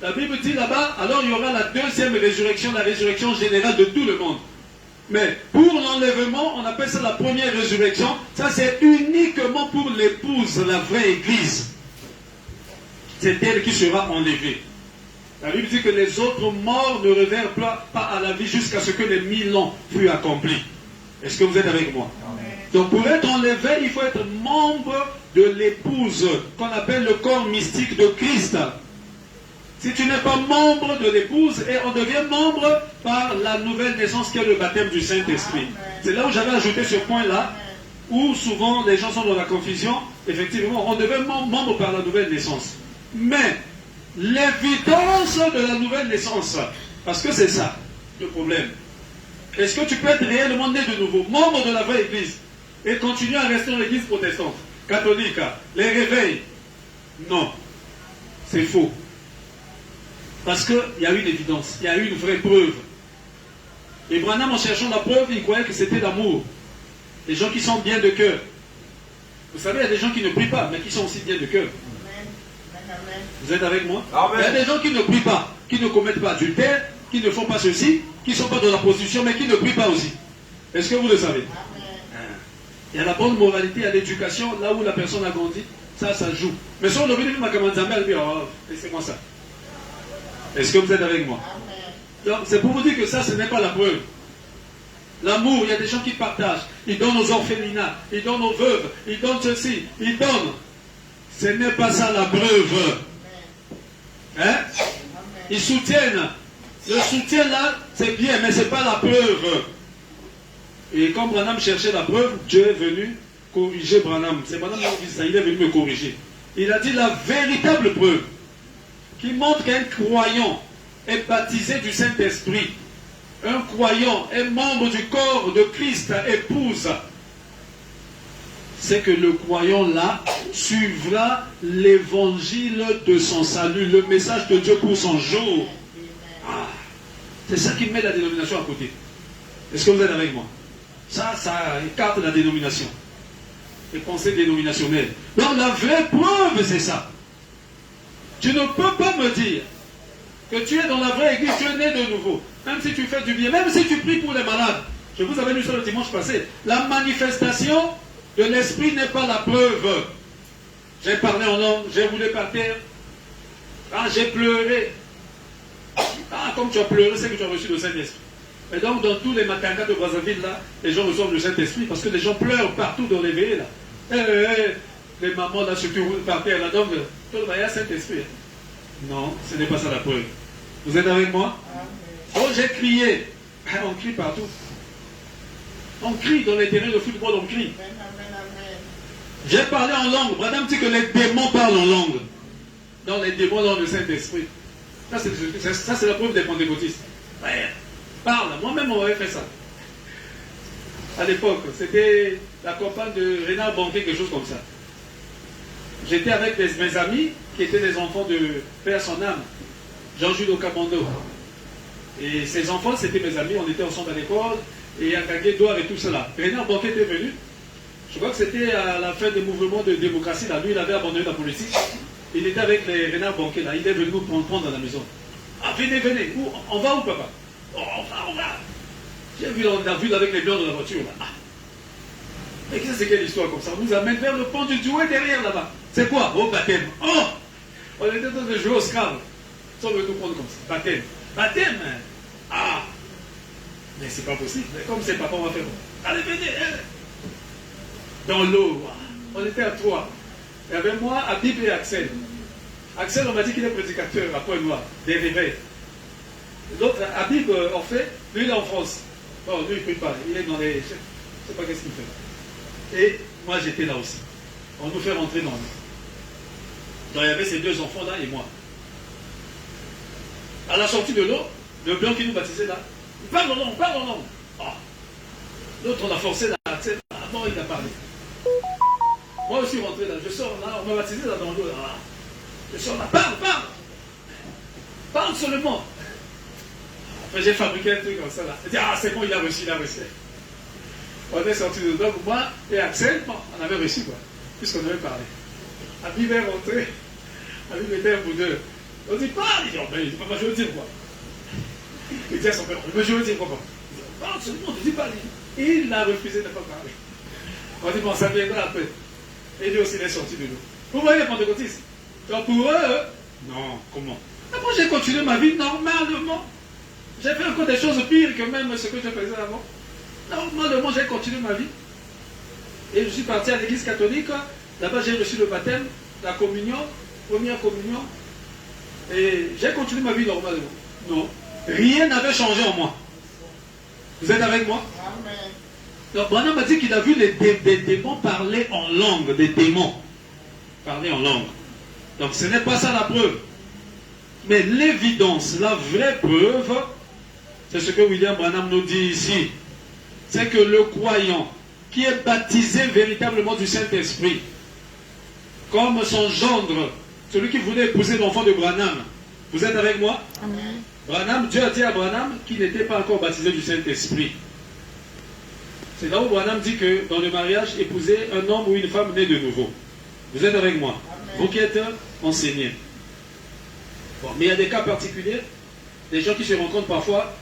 la Bible dit là-bas, alors il y aura la deuxième résurrection, la résurrection générale de tout le monde. Mais pour l'enlèvement, on appelle ça la première résurrection. Ça, c'est uniquement pour l'épouse, la vraie église. C'est elle qui sera enlevée. La Bible dit que les autres morts ne revinrent pas à la vie jusqu'à ce que les 1000 ans furent accomplis. Est-ce que vous êtes avec moi? Amen. Donc pour être enlevé, il faut être membre de l'épouse, qu'on appelle le corps mystique de Christ. Si tu n'es pas membre de l'épouse, et on devient membre par la nouvelle naissance qui est le baptême du Saint-Esprit. C'est là où j'avais ajouté ce point-là, où souvent les gens sont dans la confusion. Effectivement, on devient membre par la nouvelle naissance. Mais l'évidence de la nouvelle naissance, parce que c'est ça le problème. Est-ce que tu peux être réellement né de nouveau, membre de la vraie église, et continuer à rester dans l'église protestante, catholique, les réveils? Non, c'est faux. Parce qu'il y a une évidence, il y a une vraie preuve. Et Branham, en cherchant la preuve, il croyait que c'était l'amour. Les gens qui sont bien de cœur. Vous savez, il y a des gens qui ne prient pas, mais qui sont aussi bien de cœur. Vous êtes avec moi? Amen. Il y a des gens qui ne prient pas, qui ne commettent pas d'adultère, qui ne font pas ceci, qui ne sont pas dans la prostitution, mais qui ne prient pas aussi. Est-ce que vous le savez? Il y a la bonne moralité, il y a l'éducation, là où la personne a grandi, ça joue. Mais si on devait dire ma commande, elle dit, oh, laissez-moi ça. Est-ce que vous êtes avec moi? Donc, c'est pour vous dire que ça, ce n'est pas la preuve. L'amour, il y a des gens qui partagent. Ils donnent aux orphelinats, ils donnent aux veuves, ils donnent ceci, ils donnent. Ce n'est pas ça la preuve. Hein? Ils soutiennent. Le soutien là, c'est bien, mais ce n'est pas la preuve. Et quand Branham cherchait la preuve, Dieu est venu corriger Branham. C'est Branham qui a dit ça, il est venu me corriger. Il a dit la véritable preuve qui montre qu'un croyant est baptisé du Saint-Esprit. Un croyant est membre du corps de Christ, épouse. C'est que le croyant là suivra l'évangile de son salut, le message de Dieu pour son jour. Ah, c'est ça qui met la dénomination à côté. Est-ce que vous êtes avec moi? Ça écarte la dénomination. Les pensées dénominationnelles. Donc la vraie preuve, c'est ça. Tu ne peux pas me dire que tu es dans la vraie église, tu es né de nouveau. Même si tu fais du bien, même si tu pries pour les malades. Je vous avais lu ça le dimanche passé. La manifestation de l'esprit n'est pas la preuve. J'ai parlé en langue, j'ai roulé par terre. Ah, j'ai pleuré. Ah, comme tu as pleuré, c'est que tu as reçu le Saint-Esprit. Et donc, dans tous les matangas de Brazzaville, là, les gens reçoivent le Saint-Esprit parce que les gens pleurent partout dans les veillées, là. Les mamans, là, surtout roulent par terre, là. Donc, tout le voyage Saint-Esprit. Non, ce n'est pas ça la preuve. Vous êtes avec moi? Oh, j'ai crié. On crie partout. On crie dans les terrains de football, on crie. J'ai parlé en langue. Branham dit que les démons parlent en langue. Non, les démons dans le Saint-Esprit. Ça, c'est la preuve des pentecôtistes. Ouais, parle. Moi-même, on avait fait ça. À l'époque, c'était la campagne de Renard Banquet, quelque chose comme ça. J'étais avec mes amis qui étaient des enfants de Père son âme, Jean-Jules Ocamando. Et ces enfants, c'était mes amis, on était ensemble à l'école, et Akagé Douar et tout cela. Renard Banquet était venu. Je crois que c'était à la fin des mouvements de démocratie. Là, lui, il avait abandonné la politique. Il était avec les Renard Banquet, là. Il est venu nous prendre à la maison. Ah, venez, venez. Où, on va où, papa? Oh, on va. J'ai vu, on a vu avec les blancs de la voiture, là. Ah. Mais qu'est-ce que c'est quelle histoire comme ça? On nous amène vers le pont du Douai derrière, là-bas. C'est quoi? Oh, baptême. Oh! On était en train de jouer au Scrabble. Ça, on veut nous prendre comme ça. Baptême. Baptême! Ah! Mais c'est pas possible. Mais comme c'est papa, on va faire bon. Allez, venez! Dans l'eau. On était à 3. Il y avait moi, Habib et Axel. Axel, on m'a dit qu'il est prédicateur à Pointe-Noire, des réveils. L'autre, Habib, en fait, lui, il est en France. Bon, lui, il ne prie pas. Il est dans les... Je ne sais pas qu'est-ce qu'il fait. Et moi, j'étais là aussi. On nous fait rentrer dans l'eau. Donc, il y avait ces deux enfants-là et moi. À la sortie de l'eau, le blanc qui nous baptisait là, il parle en langue, parle en langue. Oh. L'autre, on a forcé là, avant il a parlé. Moi aussi rentré là, je sors là, on m'a baptisé là dans l'eau là. Je sors là, parle, parle. Parle seulement. Après j'ai fabriqué un truc comme ça là. Je dis, ah c'est bon, il a reçu, il a reçu. On est sorti de l'eau, moi et Axel, bon, on avait reçu quoi, puisqu'on avait parlé. Habib est rentré, Habib était un boudeur. On dit, parle, il dit, oh ben, il dit, papa, je veux dire quoi. Il dit à son père, mais je veux dire quoi, papa. Il dit, parle seulement, je dis pas. Il a refusé de ne pas parler. On dit, bon, ça viendra après. Et lui aussi, il est sorti de l'eau. Vous voyez les pentecôtistes? Donc pour eux, non, comment? Moi, j'ai continué ma vie normalement. J'ai fait encore des choses pires que même ce que je faisais avant. Normalement, j'ai continué ma vie. Et je suis parti à l'église catholique. Là-bas, j'ai reçu le baptême, la communion, première communion. Et j'ai continué ma vie normalement. Non. Rien n'avait changé en moi. Vous êtes avec moi? Amen. Donc Branham m'a dit qu'il a vu des démons parler en langue, des démons parler en langue. Donc ce n'est pas ça la preuve. Mais l'évidence, la vraie preuve, c'est ce que William Branham nous dit ici. C'est que le croyant qui est baptisé véritablement du Saint-Esprit, comme son gendre, celui qui voulait épouser l'enfant de Branham. Vous êtes avec moi? Amen. Branham, Dieu a dit à Branham qu'il n'était pas encore baptisé du Saint-Esprit. C'est là où Branham dit que dans le mariage, épouser un homme ou une femme née de nouveau. Vous êtes avec moi? Amen. Vous qui êtes enseignés. Bon, mais il y a des cas particuliers, des gens qui se rencontrent parfois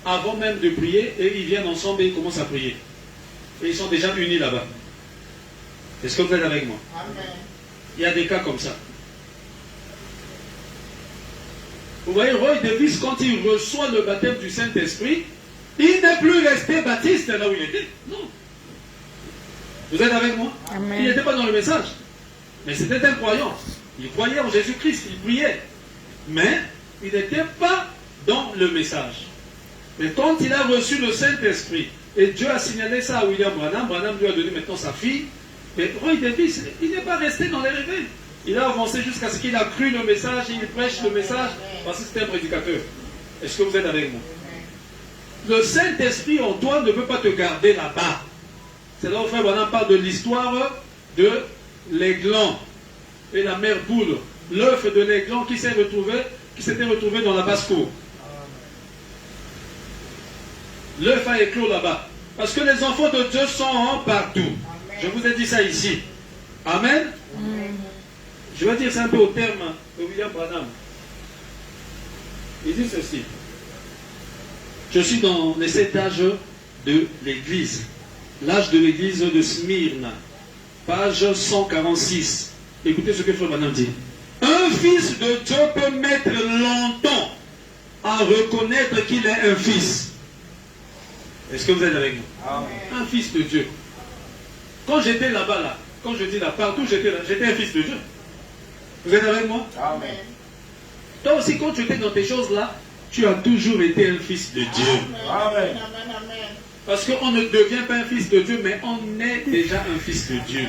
avant même de prier et ils viennent ensemble et ils commencent à prier. Et ils sont déjà unis là-bas. Est-ce que vous êtes avec moi? Amen. Il y a des cas comme ça. Vous voyez, Roy Davis, quand il reçoit le baptême du Saint-Esprit, il n'est plus resté baptiste là où il était. Non. Vous êtes avec moi? Amen. Il n'était pas dans le message. Mais c'était un croyant. Il croyait en Jésus-Christ, il priait. Mais il n'était pas dans le message. Mais quand il a reçu le Saint-Esprit, et Dieu a signalé ça à William Branham, Branham lui a donné maintenant sa fille, mais Roy Davis, il n'est pas resté dans les réveils. Il a avancé jusqu'à ce qu'il a cru le message, et il prêche le message, parce que c'était un prédicateur. Est-ce que vous êtes avec moi? Le Saint-Esprit en toi ne peut pas te garder là-bas. C'est là où frère Branham parle de l'histoire de l'aiglon et la mère poule. L'œuf de l'aiglon qui s'était retrouvé dans la basse-cour. L'œuf a éclos là-bas. Parce que les enfants de Dieu sont partout. Je vous ai dit ça ici. Amen. Je vais dire ça un peu au terme de William Branham. Il dit ceci. Je suis dans les 7 âges de l'Église. L'âge de l'Église de Smyrne. Page 146. Écoutez ce que frère Branham dit. Un fils de Dieu peut mettre longtemps à reconnaître qu'il est un fils. Est-ce que vous êtes avec moi? Amen. Un fils de Dieu. Quand j'étais là-bas, là, quand je dis là, partout j'étais là, j'étais un fils de Dieu. Vous êtes avec moi? Amen. Toi aussi, quand tu étais dans tes choses-là, tu as toujours été un fils de Dieu. Amen. Amen. Amen. Parce qu'on ne devient pas un fils de Dieu, mais on est déjà un fils de Dieu.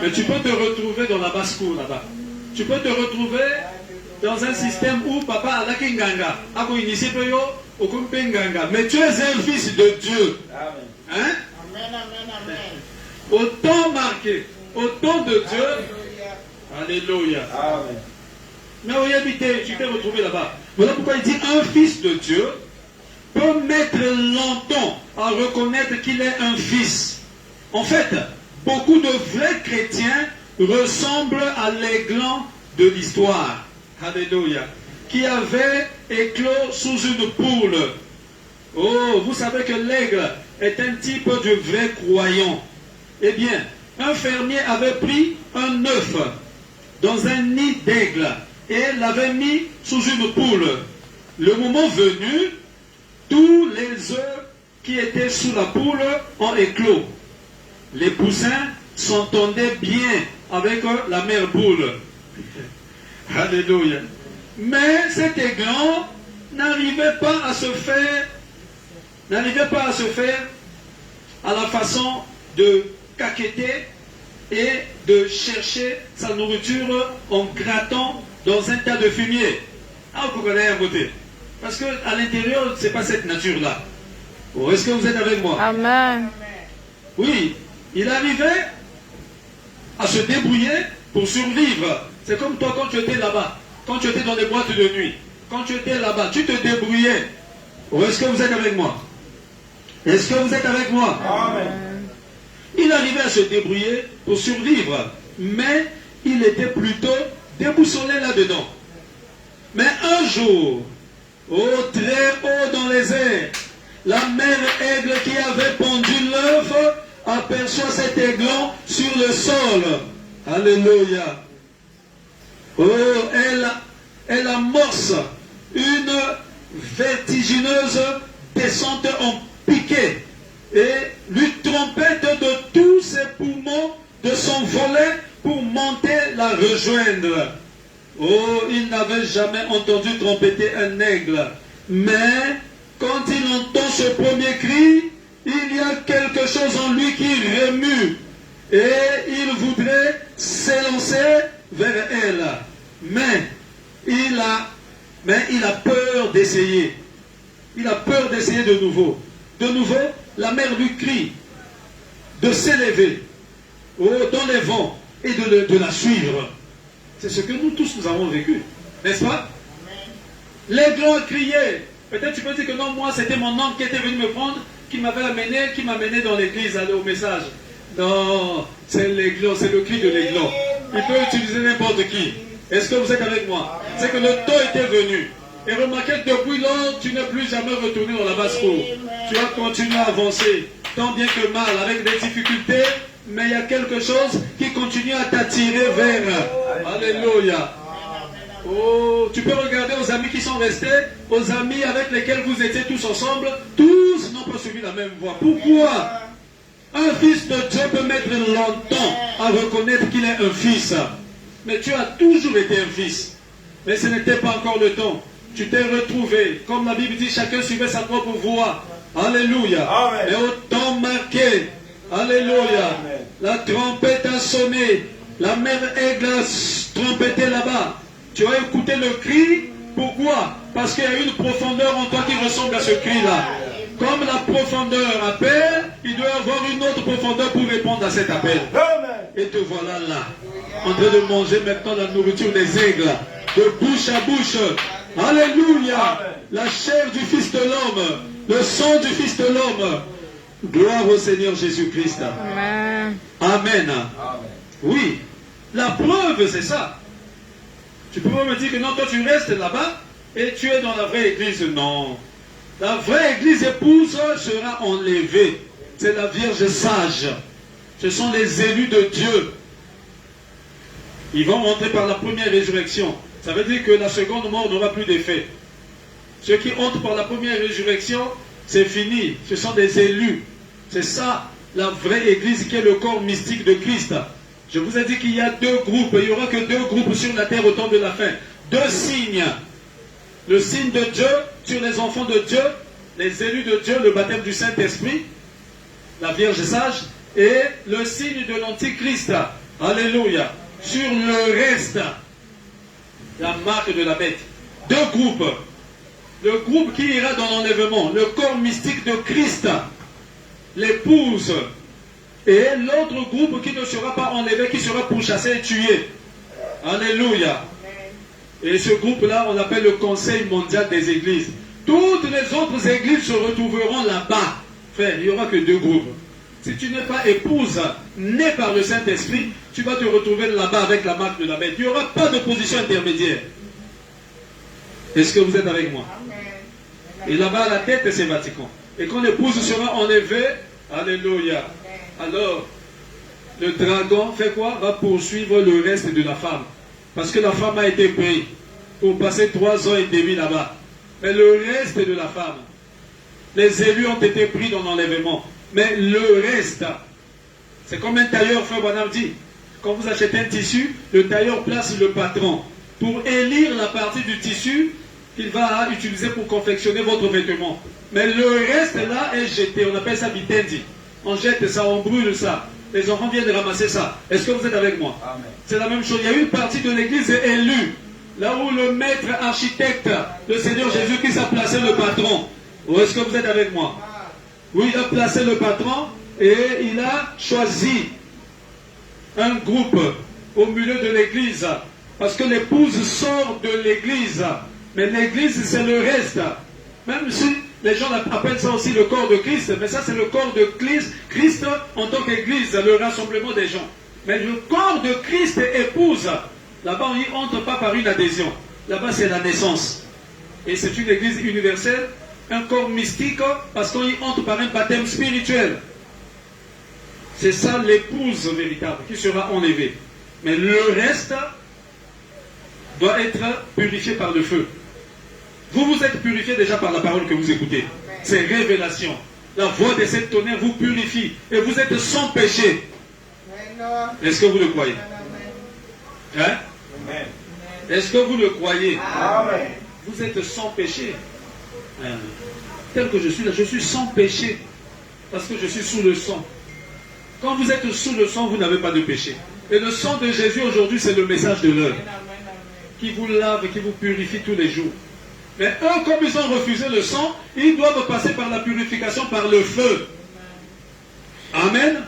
Mais tu peux te retrouver dans la basse-cour là-bas. Tu peux te retrouver dans un système où papa a la kinganga, mais tu es un fils de Dieu. Hein? Amen. Amen. Amen. Au temps marqué, au temps de Dieu. Alléluia. Amen. Mais où tu t'es retrouvé là-bas. Voilà pourquoi il dit un fils de Dieu peut mettre longtemps à reconnaître qu'il est un fils. En fait, beaucoup de vrais chrétiens ressemblent à l'aiglon de l'histoire. Alléluia. Qui avait éclos sous une poule. Oh, vous savez que l'aigle est un type de vrai croyant. Eh bien, un fermier avait pris un œuf dans un nid d'aigle et l'avait mis sous une poule. Le moment venu, tous les œufs qui étaient sous la poule ont éclos. Les poussins s'entendaient bien avec la mère poule. Alléluia. Mais cet aiglon n'arrivait pas à se faire à la façon de caqueter et de chercher sa nourriture en grattant dans un tas de fumier. Ah, vous connaissez un côté. Parce qu'à l'intérieur, ce n'est pas cette nature-là. Oh, est-ce que vous êtes avec moi? Amen. Oui, il arrivait à se débrouiller pour survivre. C'est comme toi quand tu étais là-bas, quand tu étais dans les boîtes de nuit, quand tu étais là-bas, tu te débrouillais. Oh, est-ce que vous êtes avec moi? Est-ce que vous êtes avec moi? Amen. Il arrivait à se débrouiller pour survivre, mais il était plutôt déboussolé là-dedans. Mais un jour, très haut dans les airs, la mère aigle qui avait pondu l'œuf aperçoit cet aiglon sur le sol. Alléluia. Oh, elle amorce une vertigineuse descente en piqué et lui trompette de tous ses poumons de son volet pour monter la rejoindre. Oh, il n'avait jamais entendu trompeter un aigle. Mais quand il entend ce premier cri, il y a quelque chose en lui qui remue. Et il voudrait s'élancer vers elle. Mais il a peur d'essayer. Il a peur d'essayer de nouveau. De nouveau, la mère lui crie de s'élever dans les vents et de la suivre. C'est ce que nous tous nous avons vécu. N'est-ce pas? L'aigle a crié. Peut-être tu peux dire que non, moi c'était mon oncle qui était venu me prendre, qui m'avait amené, qui m'a amené dans l'église, aller au message. Non, c'est l'aiglon, c'est le cri de l'aiglon. Il peut utiliser n'importe qui. Est-ce que vous êtes avec moi? C'est que le temps était venu. Et remarquez que depuis lors, tu n'es plus jamais retourné dans la basse-cour. Tu as continué à avancer, tant bien que mal, avec des difficultés, mais il y a quelque chose qui continue à t'attirer vers. Alléluia. Oh, tu peux regarder aux amis qui sont restés, aux amis avec lesquels vous étiez tous ensemble, tous n'ont pas suivi la même voie. Pourquoi? Un fils de Dieu peut mettre longtemps à reconnaître qu'il est un fils. Mais tu as toujours été un fils. Mais ce n'était pas encore le temps. Tu t'es retrouvé. Comme la Bible dit, chacun suivait sa propre voie. Alléluia. Amen. Et au temps marqué, alléluia, Amen. la trompette a sonné. La mère aigle a trompetté là-bas. Tu as écouté le cri. Pourquoi? Parce qu'il y a une profondeur en toi qui ressemble à ce cri-là. Comme la profondeur appelle, il doit y avoir une autre profondeur pour répondre à cet appel. Amen. Et te voilà là, en train de manger maintenant la nourriture des aigles, de bouche à bouche. Alléluia. Amen. La chair du Fils de l'homme, le sang du Fils de l'homme. Gloire au Seigneur Jésus-Christ. Amen. Amen. Amen. Oui, la preuve c'est ça. Tu peux pas me dire que non, toi tu restes là-bas et tu es dans la vraie église. Non. La vraie église épouse sera enlevée. C'est la Vierge sage. Ce sont les élus de Dieu. Ils vont rentrer par la première résurrection. Ça veut dire que la seconde mort n'aura plus d'effet. Ceux qui entrent par la première résurrection, c'est fini. Ce sont des élus. C'est ça, la vraie église qui est le corps mystique de Christ. Je vous ai dit qu'il y a deux groupes. Il n'y aura que deux groupes sur la terre au temps de la fin. Deux signes. Le signe de Dieu sur les enfants de Dieu, les élus de Dieu, le baptême du Saint-Esprit, la Vierge sage, et le signe de l'Antichrist. Alléluia. Sur le reste, la marque de la bête. Deux groupes. Le groupe qui ira dans l'enlèvement, le corps mystique de Christ, l'épouse, et l'autre groupe qui ne sera pas enlevé, qui sera pourchassé et tué. Alléluia. Et ce groupe-là, on l'appelle le Conseil mondial des églises. Toutes les autres églises se retrouveront là-bas. Frère, il n'y aura que deux groupes. Si tu n'es pas épouse, née par le Saint-Esprit, tu vas te retrouver là-bas avec la marque de la bête. Il n'y aura pas de position intermédiaire. Est-ce que vous êtes avec moi? Et là-bas, à la tête, c'est Vatican. Et quand l'épouse sera enlevée, alléluia. Alors, le dragon fait quoi? Va poursuivre le reste de la femme. Parce que la femme a été prise pour passer 3 ans et demi là-bas. Mais le reste de la femme, les élus ont été pris dans l'enlèvement. Mais le reste, c'est comme un tailleur, frère Bonham dit. Quand vous achetez un tissu, le tailleur place le patron pour élire la partie du tissu qu'il va utiliser pour confectionner votre vêtement. Mais le reste là est jeté. On appelle ça vitendi. On jette ça, on brûle ça. Les enfants viennent ramasser ça. Est-ce que vous êtes avec moi? Amen. C'est la même chose. Il y a une partie de l'église élue. Là où le maître architecte, le Seigneur Jésus, qui a placé le patron. Ou est-ce que vous êtes avec moi? Oui, il a placé le patron et il a choisi un groupe au milieu de l'église. Parce que l'épouse sort de l'église. Mais l'église, c'est le reste. Même si les gens appellent ça aussi le corps de Christ, mais ça c'est le corps de Christ en tant qu'église, le rassemblement des gens. Mais le corps de Christ épouse. Là-bas, on n'y entre pas par une adhésion. Là-bas, c'est la naissance. Et c'est une église universelle, un corps mystique, parce qu'on y entre par un baptême spirituel. C'est ça l'épouse véritable qui sera enlevée. Mais le reste doit être purifié par le feu. Vous vous êtes purifié déjà par la parole que vous écoutez. C'est révélation. La voix de cette tonnerre vous purifie. Et vous êtes sans péché. Est-ce que vous le croyez? Hein? Amen. Est-ce que vous le croyez? Amen. Vous êtes sans péché. Tel que je suis là, je suis sans péché. Parce que je suis sous le sang. Quand vous êtes sous le sang, vous n'avez pas de péché. Et le sang de Jésus aujourd'hui, c'est le message de l'heure. Qui vous lave, qui vous purifie tous les jours. Mais eux, comme ils ont refusé le sang, ils doivent passer par la purification, par le feu. Amen.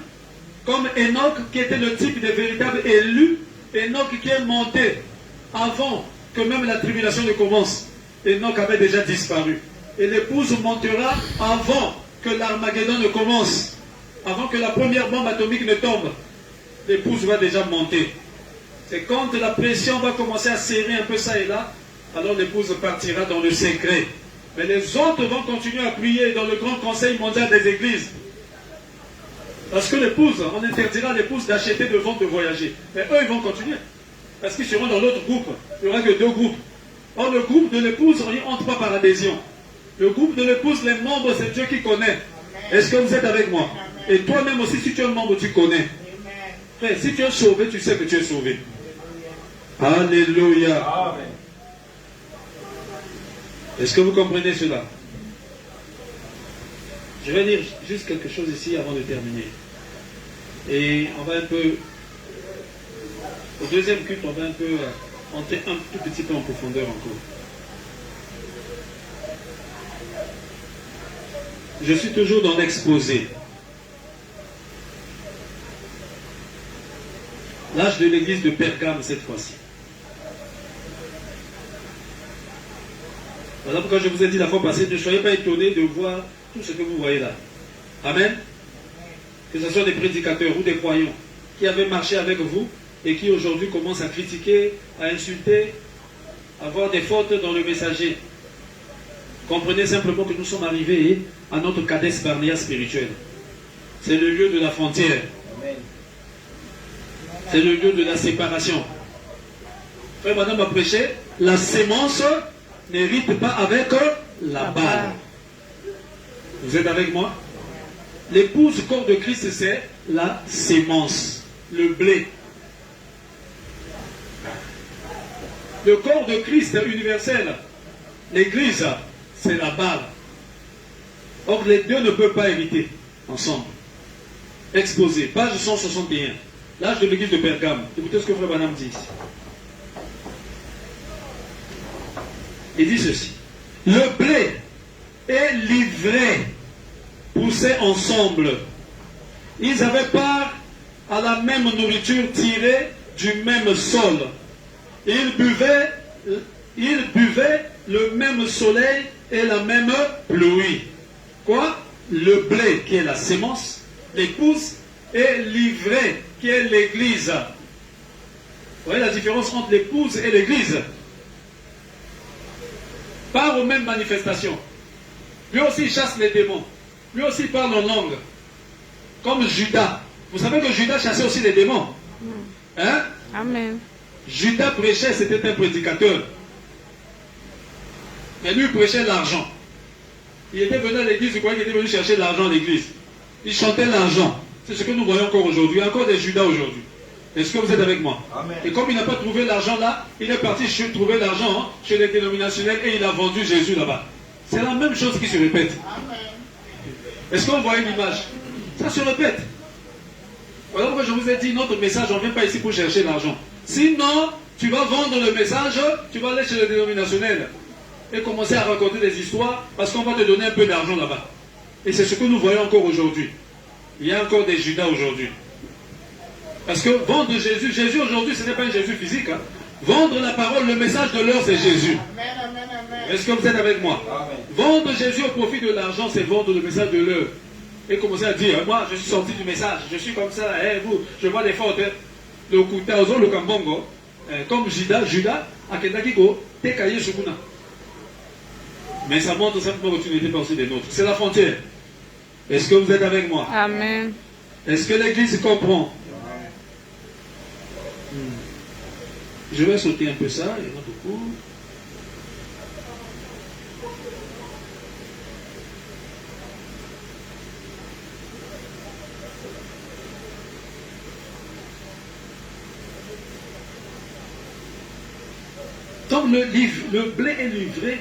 Comme Enoch, qui était le type des véritables élus, Enoch qui est monté avant que même la tribulation ne commence. Enoch avait déjà disparu. Et l'épouse montera avant que l'Armageddon ne commence, avant que la première bombe atomique ne tombe. L'épouse va déjà monter. C'est quand la pression va commencer à serrer un peu ça et là, alors l'épouse partira dans le secret. Mais les autres vont continuer à prier dans le grand conseil mondial des églises. Parce que l'épouse, on interdira à l'épouse d'acheter de vendre, de voyager. Mais eux, ils vont continuer. Parce qu'ils seront dans l'autre groupe. Il n'y aura que deux groupes. Or, le groupe de l'épouse, on n'y entre pas par adhésion. Le groupe de l'épouse, les membres, c'est Dieu qui connaît. Est-ce que vous êtes avec moi? Et toi-même aussi, si tu es un membre, tu connais. Frère, si tu es sauvé, tu sais que tu es sauvé. Alléluia. Amen. Est-ce que vous comprenez cela? Je vais dire juste quelque chose ici avant de terminer. Et on va un peu... Au deuxième culte, on va un peu entrer un tout petit peu en profondeur encore. Je suis toujours dans l'exposé. L'âge de l'église de Pergame cette fois-ci. Voilà pourquoi je vous ai dit la fois passée, ne soyez pas étonnés de voir tout ce que vous voyez là. Amen. Que ce soit des prédicateurs ou des croyants qui avaient marché avec vous et qui aujourd'hui commencent à critiquer, à insulter, à voir des fautes dans le messager. Comprenez simplement que nous sommes arrivés à notre Kadesh Barnea spirituel. C'est le lieu de la frontière. C'est le lieu de la séparation. Frère, madame a prêché, la sémence n'hérite pas avec la balle. Vous êtes avec moi? L'épouse corps de Christ, c'est la sémence, le blé. Le corps de Christ est universel. L'église, c'est la balle. Or, les deux ne peuvent pas hériter ensemble. Exposé, page 161. L'âge de l'église de Pergame. Écoutez ce que Frère Branham dit. Il dit ceci. Le blé et l'ivraie poussaient ensemble. Ils avaient part à la même nourriture tirée du même sol. Ils buvaient le même soleil et la même pluie. Quoi? Le blé qui est la sémence, l'épouse, et l'ivraie qui est l'église. Vous voyez la différence entre l'épouse et l'église? Part aux mêmes manifestations. Lui aussi il chasse les démons. Lui aussi il parle en langue. Comme Judas. Vous savez que Judas chassait aussi les démons. Hein? Amen. Judas prêchait, c'était un prédicateur. Mais lui il prêchait l'argent. Il était venu à l'église, il croyait qu'il était venu chercher l'argent à l'église. Il chantait l'argent. C'est ce que nous voyons encore aujourd'hui. Il y a encore des Judas aujourd'hui. Est-ce que vous êtes avec moi? Amen. Et comme il n'a pas trouvé l'argent là, il est parti trouver l'argent chez les dénominationnels et il a vendu Jésus là-bas. C'est la même chose qui se répète. Est-ce qu'on voit une image? Ça se répète. Voilà pourquoi je vous ai dit, notre message, on ne vient pas ici pour chercher l'argent. Sinon, tu vas vendre le message, tu vas aller chez les dénominationnels et commencer à raconter des histoires parce qu'on va te donner un peu d'argent là-bas. Et c'est ce que nous voyons encore aujourd'hui. Il y a encore des Judas aujourd'hui. Parce que vendre Jésus, Jésus aujourd'hui, ce n'est pas un Jésus physique. Hein. Vendre la parole, le message de l'heure, c'est Jésus. Est-ce que vous êtes avec moi? Amen. Vendre Jésus au profit de l'argent, c'est vendre le message de l'heure. Et commencer à dire, moi, je suis sorti du message, je suis comme ça, vous, je vois des fautes. Le kuta, le kambongo, comme Judas, à Kendakiko, t'es caillé Shukuna. Mais ça montre simplement que tu n'étais pas aussi des nôtres. C'est la frontière. Est-ce que vous êtes avec moi? Amen. Est-ce que l'Église comprend? Je vais sauter un peu ça, et notre cours. Comme le blé et l'ivraie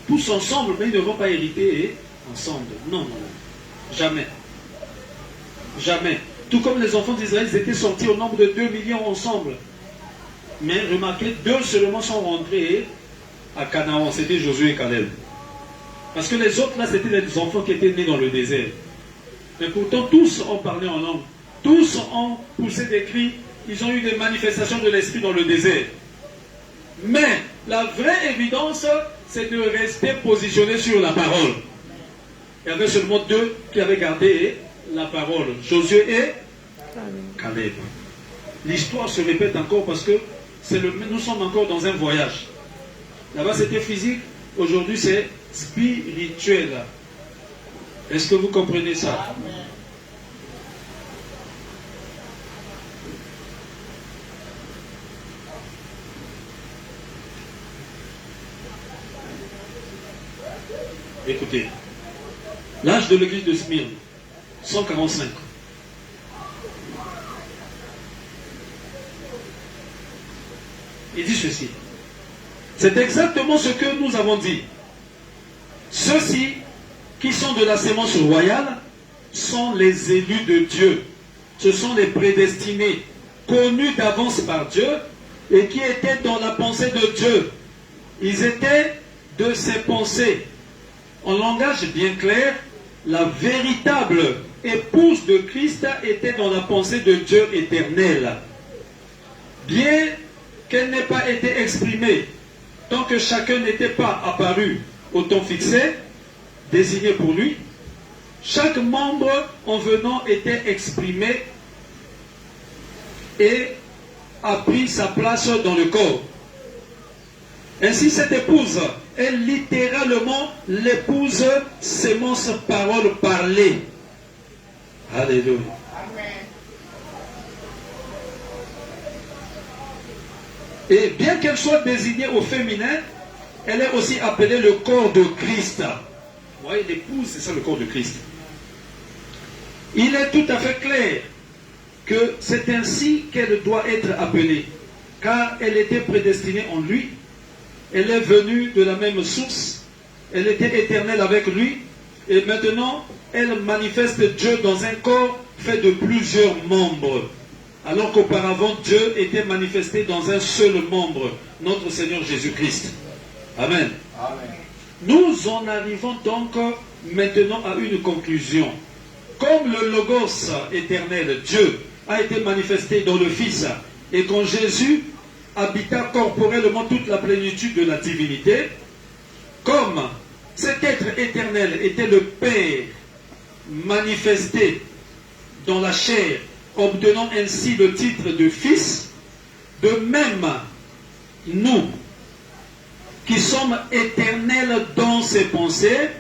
poussent ensemble, mais ils ne vont pas hériter ensemble. Non, non, non. Jamais. Jamais. Tout comme les enfants d'Israël, ils étaient sortis au nombre de 2 millions ensemble. Mais remarquez, 2 seulement sont rentrés à Canaan. C'était Josué et Caleb. Parce que les autres, là, c'était les enfants qui étaient nés dans le désert. Mais pourtant, tous ont parlé en langue. Tous ont poussé des cris. Ils ont eu des manifestations de l'esprit dans le désert. Mais la vraie évidence, c'est de rester positionné sur la parole. Il y avait seulement 2 qui avaient gardé la parole. Josué et Caleb. L'histoire se répète encore parce que nous sommes encore dans un voyage. Là-bas, c'était physique. Aujourd'hui, c'est spirituel. Est-ce que vous comprenez ça? Écoutez, l'âge de l'église de Smyrne, 145. Il dit ceci. C'est exactement ce que nous avons dit. Ceux-ci, qui sont de la sémence royale, sont les élus de Dieu. Ce sont les prédestinés, connus d'avance par Dieu et qui étaient dans la pensée de Dieu. Ils étaient de ses pensées. En langage bien clair, la véritable épouse de Christ était dans la pensée de Dieu éternel. Bien qu'elle n'ait pas été exprimée, tant que chacun n'était pas apparu au temps fixé, désigné pour lui, chaque membre en venant était exprimé et a pris sa place dans le corps. Ainsi, cette épouse est littéralement l'épouse sémence parole parlée. Alléluia. Et bien qu'elle soit désignée au féminin, elle est aussi appelée le corps de Christ. Vous voyez, l'épouse, c'est ça le corps de Christ. Il est tout à fait clair que c'est ainsi qu'elle doit être appelée, car elle était prédestinée en lui, elle est venue de la même source, elle était éternelle avec lui, et maintenant elle manifeste Dieu dans un corps fait de plusieurs membres, alors qu'auparavant Dieu était manifesté dans un seul membre, notre Seigneur Jésus-Christ. Amen. Amen. Nous en arrivons donc maintenant à une conclusion. Comme le Logos éternel, Dieu, a été manifesté dans le Fils, et quand Jésus habita corporellement toute la plénitude de la divinité, comme cet être éternel était le Père manifesté dans la chair, obtenant ainsi le titre de Fils, de même, nous, qui sommes éternels dans ses pensées,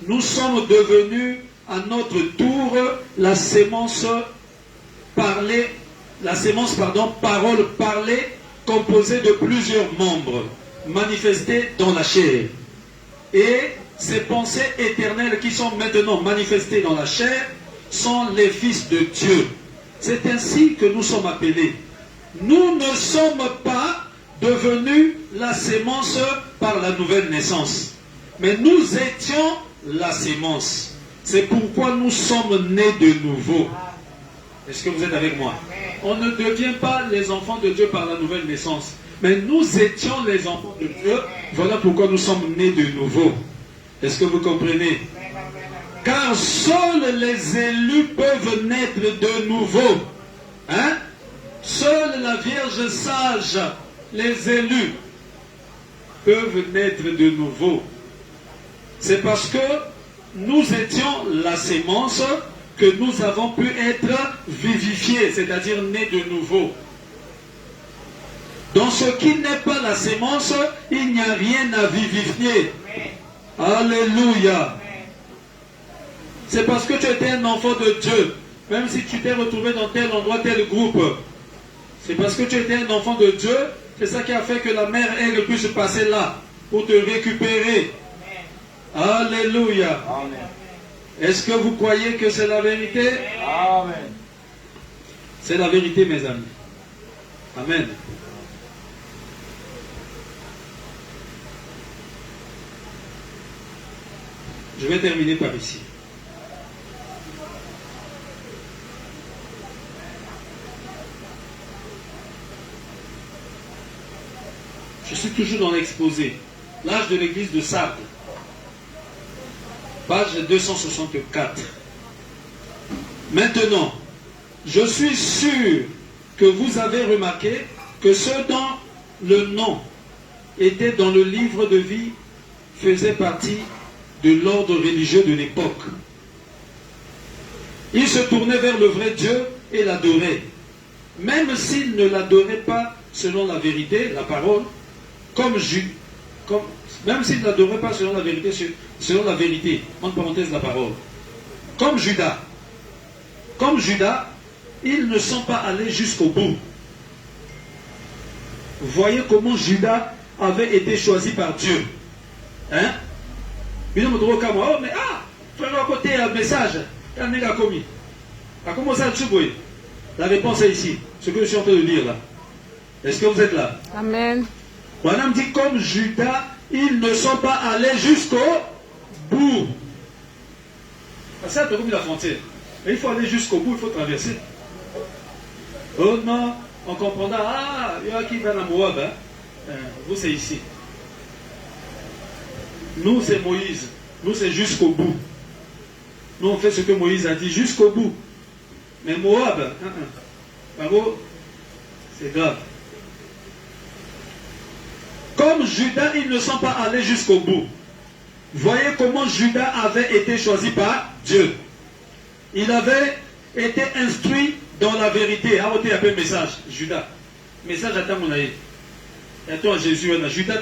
nous sommes devenus à notre tour la sémence parlée, parole parlée, composée de plusieurs membres, manifestés dans la chair. Et ces pensées éternelles qui sont maintenant manifestées dans la chair sont les fils de Dieu. C'est ainsi que nous sommes appelés. Nous ne sommes pas devenus la sémence par la nouvelle naissance, mais nous étions la sémence. C'est pourquoi nous sommes nés de nouveau. Est-ce que vous êtes avec moi? On ne devient pas les enfants de Dieu par la nouvelle naissance, mais nous étions les enfants de Dieu. Voilà pourquoi nous sommes nés de nouveau. Est-ce que vous comprenez? Car seuls les élus peuvent naître de nouveau. Hein? Seule la Vierge sage, les élus, peuvent naître de nouveau. C'est parce que nous étions la sémence que nous avons pu être vivifiés, c'est-à-dire nés de nouveau. Dans ce qui n'est pas la sémence, il n'y a rien à vivifier. Alléluia. C'est parce que tu étais un enfant de Dieu, même si tu t'es retrouvé dans tel endroit, tel groupe. C'est parce que tu étais un enfant de Dieu, c'est ça qui a fait que la mère aigle puisse passer là, pour te récupérer. Alléluia. Amen. Est-ce que vous croyez que c'est la vérité? Amen. C'est la vérité, mes amis. Amen. Je vais terminer par ici. Je suis toujours dans l'exposé. L'âge de l'église de Sardes. Page 264. Maintenant, je suis sûr que vous avez remarqué que ceux dont le nom était dans le livre de vie faisaient partie de l'ordre religieux de l'époque. Ils se tournaient vers le vrai Dieu et l'adoraient, même s'ils ne l'adoraient pas selon la vérité, la parole, même s'ils n'adoraient pas selon la vérité, entre parenthèses la parole, comme Judas. Comme Judas, ils ne sont pas allés jusqu'au bout. Voyez comment Judas avait été choisi par Dieu. Hein? Mais frère à côté, un message. La réponse est ici. Ce que je suis en train de lire là. Est-ce que vous êtes là? Amen. Madame dit comme Judas, ils ne sont pas allés jusqu'au bout. C'est un peu comme la frontière. Mais il faut aller jusqu'au bout, il faut traverser. Oh non, on comprendra. Ah, il y a qui va à Moab. Vous, c'est ici. Nous, c'est Moïse. Nous, c'est jusqu'au bout. Nous, on fait ce que Moïse a dit jusqu'au bout. Mais Moab, c'est grave. Comme Judas, ils ne sont pas allés jusqu'au bout. Voyez comment Judas avait été choisi par Dieu. Il avait été instruit dans la vérité. Ah, on appelé message, Judas. Message à Tamonaï. Et toi, Jésus, Judas,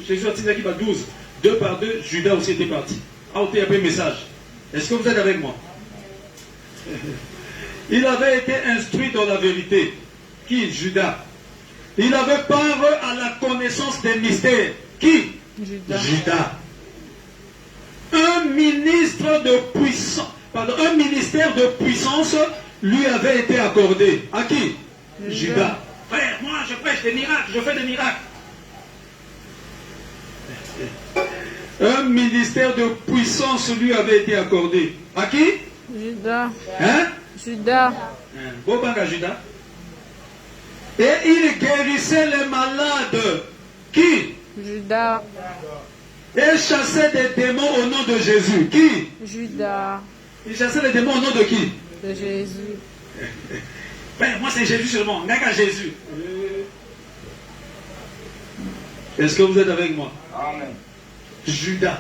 Jésus a dit qu'il va 12. 2 par 2, Judas aussi était parti. Ah, on appelé message. Est-ce que vous êtes avec moi? Il avait été instruit dans la vérité. Qui? Judas. Il avait part à la connaissance des mystères. Qui? Judas. Un ministère de puissance lui avait été accordé. À qui? Judas. Frère, moi je prêche des miracles, je fais des miracles. Un ministère de puissance lui avait été accordé. À qui? Judas. Hein? Judas. Bon banc à Judas. Et il guérissait les malades. Qui? Judas. Et chassait des démons au nom de Jésus. Qui? Judas. Il chassait les démons au nom de qui? De Jésus. Ben, moi c'est Jésus seulement. N'a qu'à Jésus. Est-ce que vous êtes avec moi? Amen. Judas,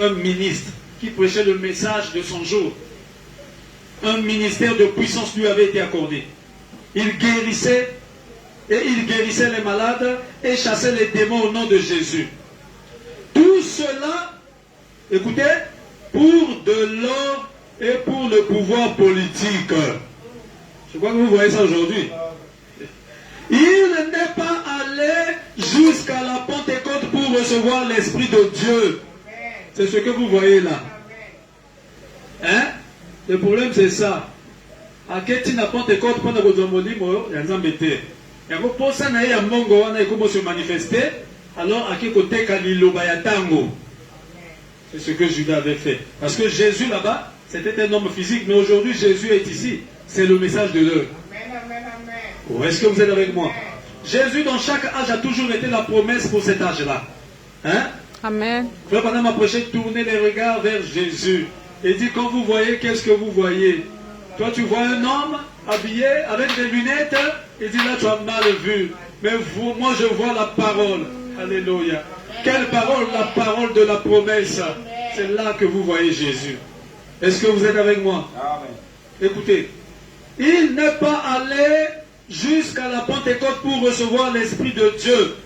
un ministre qui prêchait le message de son jour. Un ministère de puissance lui avait été accordé. Il guérissait les malades et chassait les démons au nom de Jésus. Tout cela, écoutez, pour de l'or et pour le pouvoir politique. Je crois que vous voyez ça aujourd'hui. Il n'est pas allé jusqu'à la Pentecôte pour recevoir l'Esprit de Dieu. C'est ce que vous voyez là. Hein? Le problème c'est ça. À quel na Pentecôte pendant que vous avez dit, il y a des embêtés. Il y a des personnes qui ont se manifester. Alors, à quel côté tango? C'est ce que Judas avait fait. Parce que Jésus là-bas, c'était un homme physique, mais aujourd'hui Jésus est ici. C'est le message de l'heure. Oh, est-ce que vous êtes avec moi? Jésus dans chaque âge a toujours été la promesse pour cet âge-là. Hein? Amen. Frère Panama m'a prêché, tournez les regards vers Jésus. Et dit, quand vous voyez, qu'est-ce que vous voyez? Toi, tu vois un homme habillé avec des lunettes. Il dit, là, tu as mal vu. Mais vous, moi, je vois la parole. Alléluia. Quelle parole? La parole de la promesse. C'est là que vous voyez Jésus. Est-ce que vous êtes avec moi? Amen. Écoutez. Il n'est pas allé jusqu'à la Pentecôte pour recevoir l'Esprit de Dieu.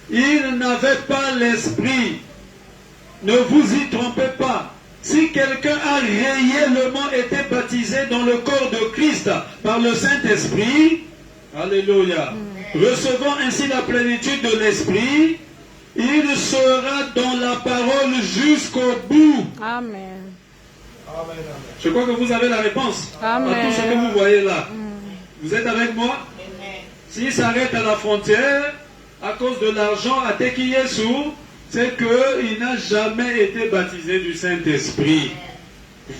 Il n'avait pas l'Esprit. Ne vous y trompez pas. Si quelqu'un a réellement été baptisé dans le corps de Christ par le Saint-Esprit, alléluia, recevant ainsi la plénitude de l'Esprit, il sera dans la parole jusqu'au bout. Amen. Je crois que vous avez la réponse Amen. à tout ce que vous voyez là. Vous êtes avec moi? S'il s'arrête à la frontière à cause de l'argent, à Tekiyesu, c'est qu'il n'a jamais été baptisé du Saint-Esprit.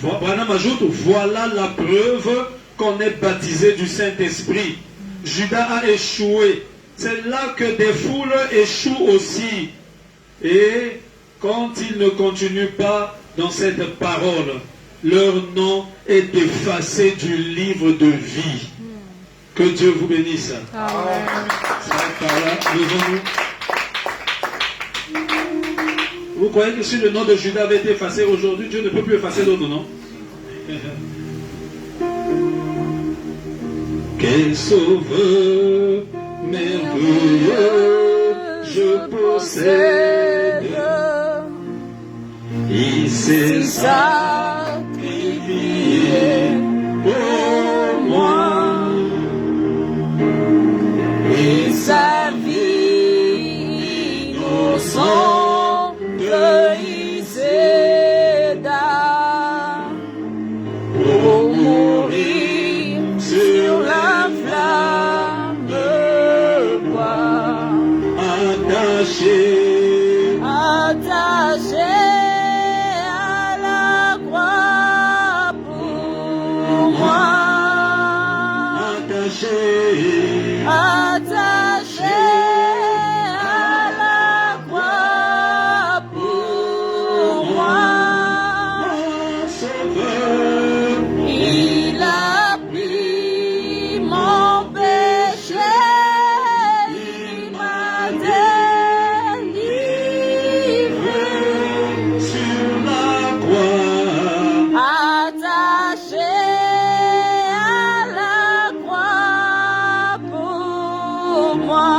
Branham ajoute, voilà la preuve qu'on est baptisé du Saint-Esprit. Judas a échoué. C'est là que des foules échouent aussi. Et quand ils ne continuent pas dans cette parole, leur nom est effacé du livre de vie. Que Dieu vous bénisse. Amen. Levons-nous. Vous croyez que si le nom de Judas avait été effacé aujourd'hui, Dieu ne peut plus effacer d'autres noms? Quel sauveur merveilleux je possède. Il s'est sacrifié pour moi. Et sa vie innocente il s'est donné pour mourir sur la flamme de bois. Attaché à la croix pour moi. Attaché à la croix pour moi. Sauveur, il a pris mon péché, il m'a délivré sur la croix. Attaché à la croix pour moi.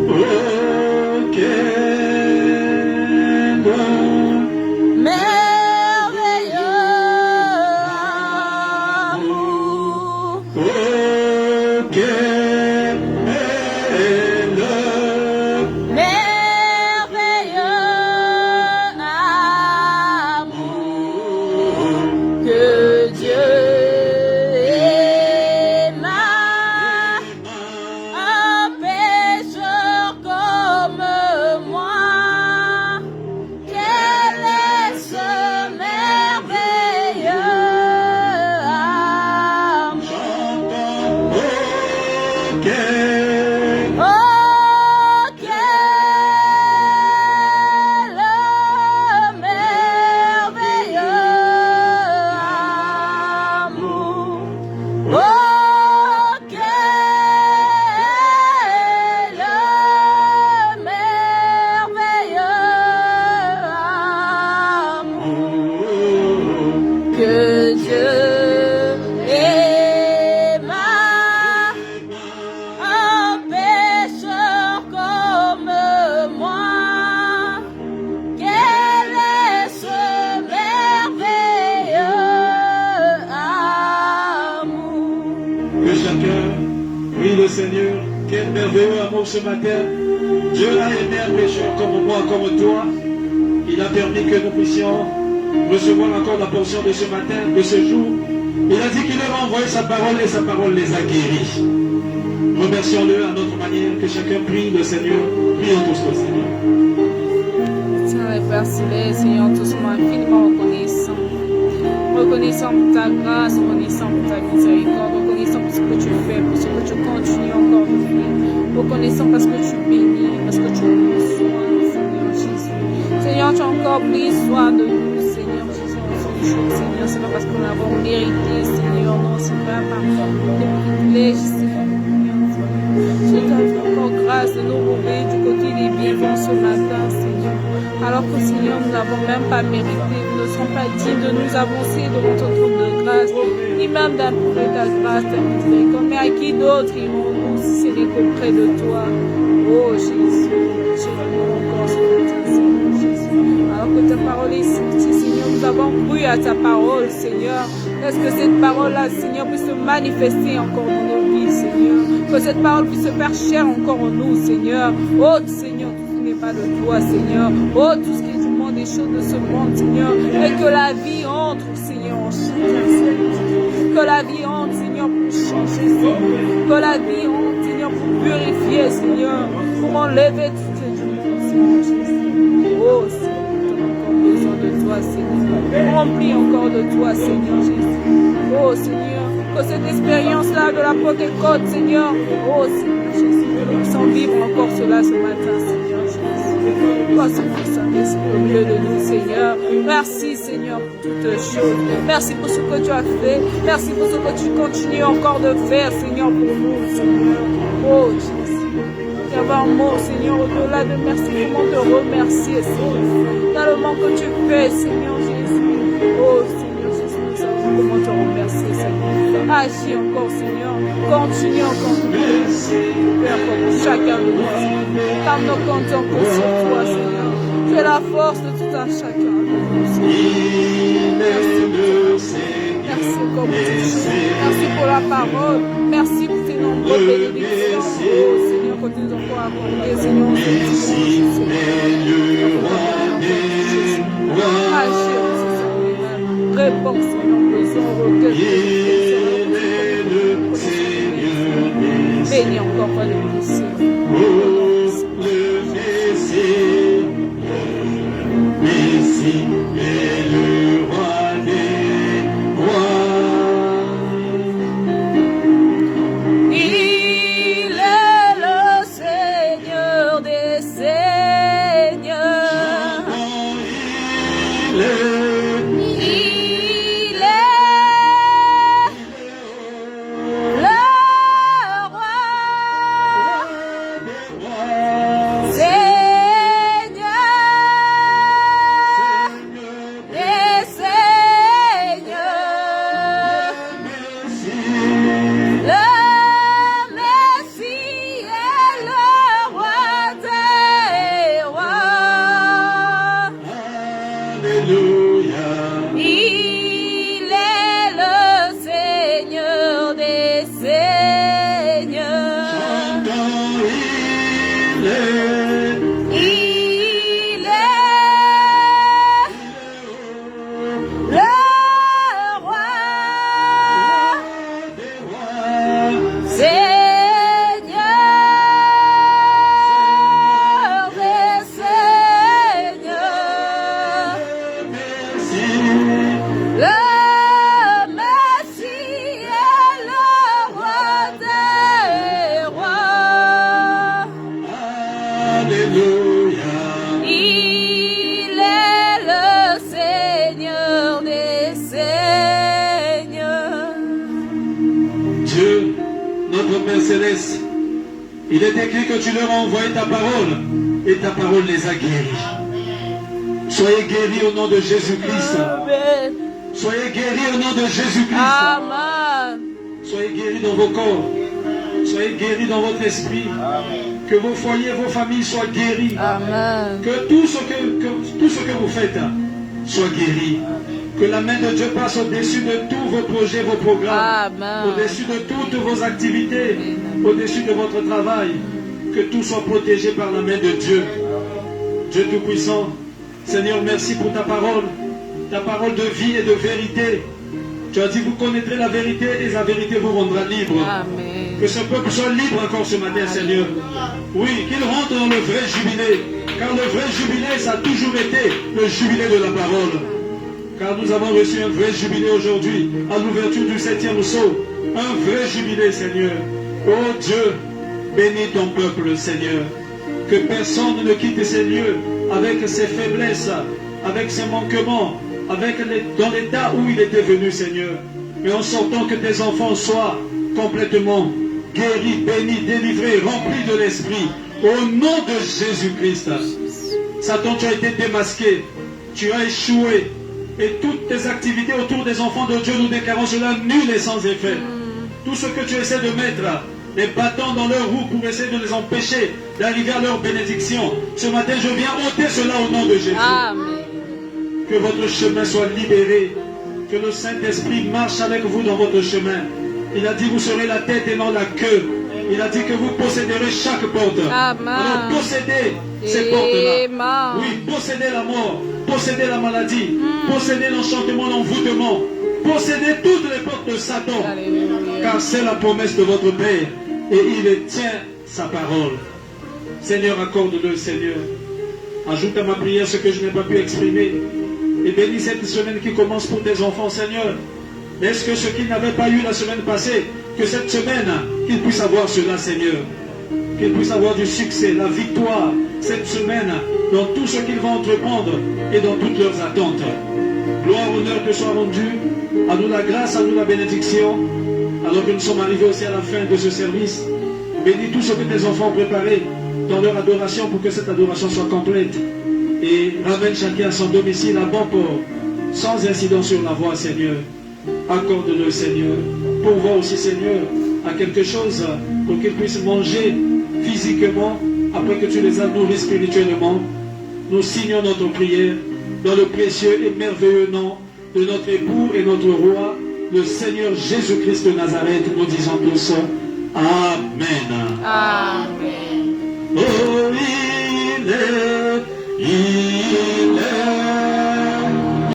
Oh, quel merveilleux amour. Oh, quel merveilleux amour que Dieu aima un pécheur comme moi. Quel est ce merveilleux amour? Oh, quel merveilleux amour. Oh, quel merveilleux amour que Dieu aima un pécheur comme moi. Quel est ce merveilleux amour? Que chacun prie le Seigneur. Quel merveilleux amour ce matin. Dieu a aimé un pécheur comme moi, comme toi. Il a permis que nous puissions recevoir encore la portion de ce matin, de ce jour. Il a dit qu'il leur a envoyé sa parole et sa parole les a guéris. Remercions-le à notre manière. Que chacun prie le Seigneur. Prions tous le Seigneur. Seigneur et Père Céleste, Seigneur, tous sommes infiniment reconnaissants. Reconnaissant pour ta grâce, reconnaissant pour ta miséricorde, reconnaissant pour ce que tu fais, pour ce que tu continues encore de faire. Reconnaissant parce que tu bénis, parce que tu prends soin, Seigneur Jésus. Seigneur, tu as encore pris soin de nous, Seigneur Jésus, en ce jour, Seigneur. C'est pas parce que nous l'avons mérité, Seigneur, non, c'est pas par des privilèges, Seigneur. Je t'offre encore grâce de nous réveiller du côté des vivants ce matin, Seigneur. Alors que, Seigneur, nous n'avons même pas mérité, nous ne serons pas dignes de nous avancer devant ton trône de grâce, ni même d'approuver ta grâce, ta miséricorde. Mais à qui d'autre irons-nous si ce n'est qu'auprès de toi? Oh Jésus, je veux encore ce matin, Seigneur Jésus. Alors que ta parole est sortie, Seigneur, nous avons cru à ta parole, Seigneur. Est-ce que cette parole-là, Seigneur, puisse se manifester encore dans nos vies, Seigneur? Que cette parole puisse se faire chair encore en nous, Seigneur. Oh Seigneur, tout ce qui n'est pas de toi, Seigneur. Oh, tout ce qui est du monde, des choses de ce monde, Seigneur. Et que la vie entre, Seigneur, en chacun, Seigneur. Que la vie entre, Seigneur, Seigneur, pour changer, Seigneur. Que la vie rentre, Seigneur, pour purifier, Seigneur. Pour enlever toutes ces douleurs, Seigneur Jésus. Oh, Seigneur, nous avons encore besoin de toi, Seigneur. Remplis encore de toi, Seigneur Jésus. Oh, Seigneur, que cette expérience-là de la Pentecôte, Seigneur. Oh, Seigneur Jésus, que nous puissions vivre encore cela ce matin, Seigneur Jésus. Passe pour ça, merci au milieu de nous, Seigneur. Merci, Seigneur, pour toutes choses. Merci pour ce que tu as fait. Merci pour ce que tu continues encore de faire, Seigneur, pour nous, Seigneur. Oh, Jésus. Il y avait un mot, Seigneur, au-delà de merci. Comment te remercier, Seigneur. Tellement que tu fais, Seigneur Jésus. Oh, Seigneur Jésus, nous savons comment te remercier, Seigneur. Agis encore, Seigneur. Continue encore. Père, pour chacun de nous, Seigneur. Car nous comptons que sur toi, Seigneur. Tu es la force de tout un chacun de nous, Seigneur. Merci. Merci encore pour tes choses. Merci pour la parole. Merci pour tes nombreuses bénédictions. Oh, Seigneur, que tu nous as encore accordé, Seigneur. Agis aussi, Seigneur. Réponds, Seigneur, besoin, recueille. Bénis encore par les blessés. Messie est le roi des rois. Il est le Seigneur des seigneurs. Il est Céleste. Il est écrit que tu leur as envoyé ta parole et ta parole les a guéris. Soyez guéris au nom de Jésus-Christ. Soyez guéris au nom de Jésus-Christ. Amen. Soyez guéris dans vos corps. Soyez guéris dans votre esprit. Que vos foyers, vos familles soient guéris. Amen. Que tout ce que vous faites soit guéri. Que la main de Dieu passe au-dessus de tous vos projets, vos programmes, au-dessus de toutes vos activités, au-dessus de votre travail. Que tout soit protégé par la main de Dieu. Dieu Tout-Puissant, Seigneur, merci pour ta parole de vie et de vérité. Tu as dit, vous connaîtrez la vérité et la vérité vous rendra libre. Amen. Que ce peuple soit libre encore ce matin, Seigneur. Oui, qu'il rentre dans le vrai jubilé. Car le vrai jubilé, ça a toujours été le jubilé de la parole. Car nous avons reçu un vrai jubilé aujourd'hui, à l'ouverture du 7e saut. Un vrai jubilé, Seigneur. Oh Dieu, bénis ton peuple, Seigneur. Que personne ne quitte ces lieux avec ses faiblesses, avec ses manquements, dans l'état où il était venu, Seigneur. Mais en sortant, que tes enfants soient complètement guéris, bénis, délivrés, remplis de l'Esprit. Au nom de Jésus-Christ. Satan, tu as été démasqué. Tu as échoué. Et toutes tes activités autour des enfants de Dieu, nous déclarons cela nul et sans effet. Tout ce que tu essaies de mettre, les bâtons dans leur roue pour essayer de les empêcher d'arriver à leur bénédiction. Ce matin, je viens ôter cela au nom de Jésus. Amen. Que votre chemin soit libéré. Que le Saint-Esprit marche avec vous dans votre chemin. Il a dit, vous serez la tête et non la queue. Il a dit que vous posséderez chaque porte. Amen. Alors possédez ces portes-là. Oui, possédez la mort, possédez la maladie, possédez l'enchantement, l'envoûtement. posséder toutes les portes de Satan, Alléluia. car c'est la promesse de votre Père et il tient sa parole. Seigneur, accorde-le, Seigneur. Ajoute à ma prière ce que je n'ai pas pu exprimer et bénis cette semaine qui commence pour tes enfants, Seigneur. Est-ce que ce qu'ils n'avaient pas eu la semaine passée, que cette semaine, qu'ils puissent avoir cela, Seigneur. Qu'ils puissent avoir du succès, la victoire, cette semaine, dans tout ce qu'ils vont entreprendre et dans toutes leurs attentes. Gloire, honneur te soit rendu. À nous la grâce, à nous la bénédiction. Alors que nous sommes arrivés aussi à la fin de ce service, bénis tout ce que tes enfants ont préparé dans leur adoration pour que cette adoration soit complète. Et ramène chacun à son domicile à bon port, sans incident sur la voie, Seigneur. Accorde-le, Seigneur. Pourvois aussi, Seigneur, à quelque chose pour qu'ils puissent manger physiquement après que tu les as nourris spirituellement. Nous signons notre prière dans le précieux et merveilleux nom de notre époux et notre roi, le Seigneur Jésus-Christ de Nazareth. Nous disons tous Amen. Amen. Oh, il est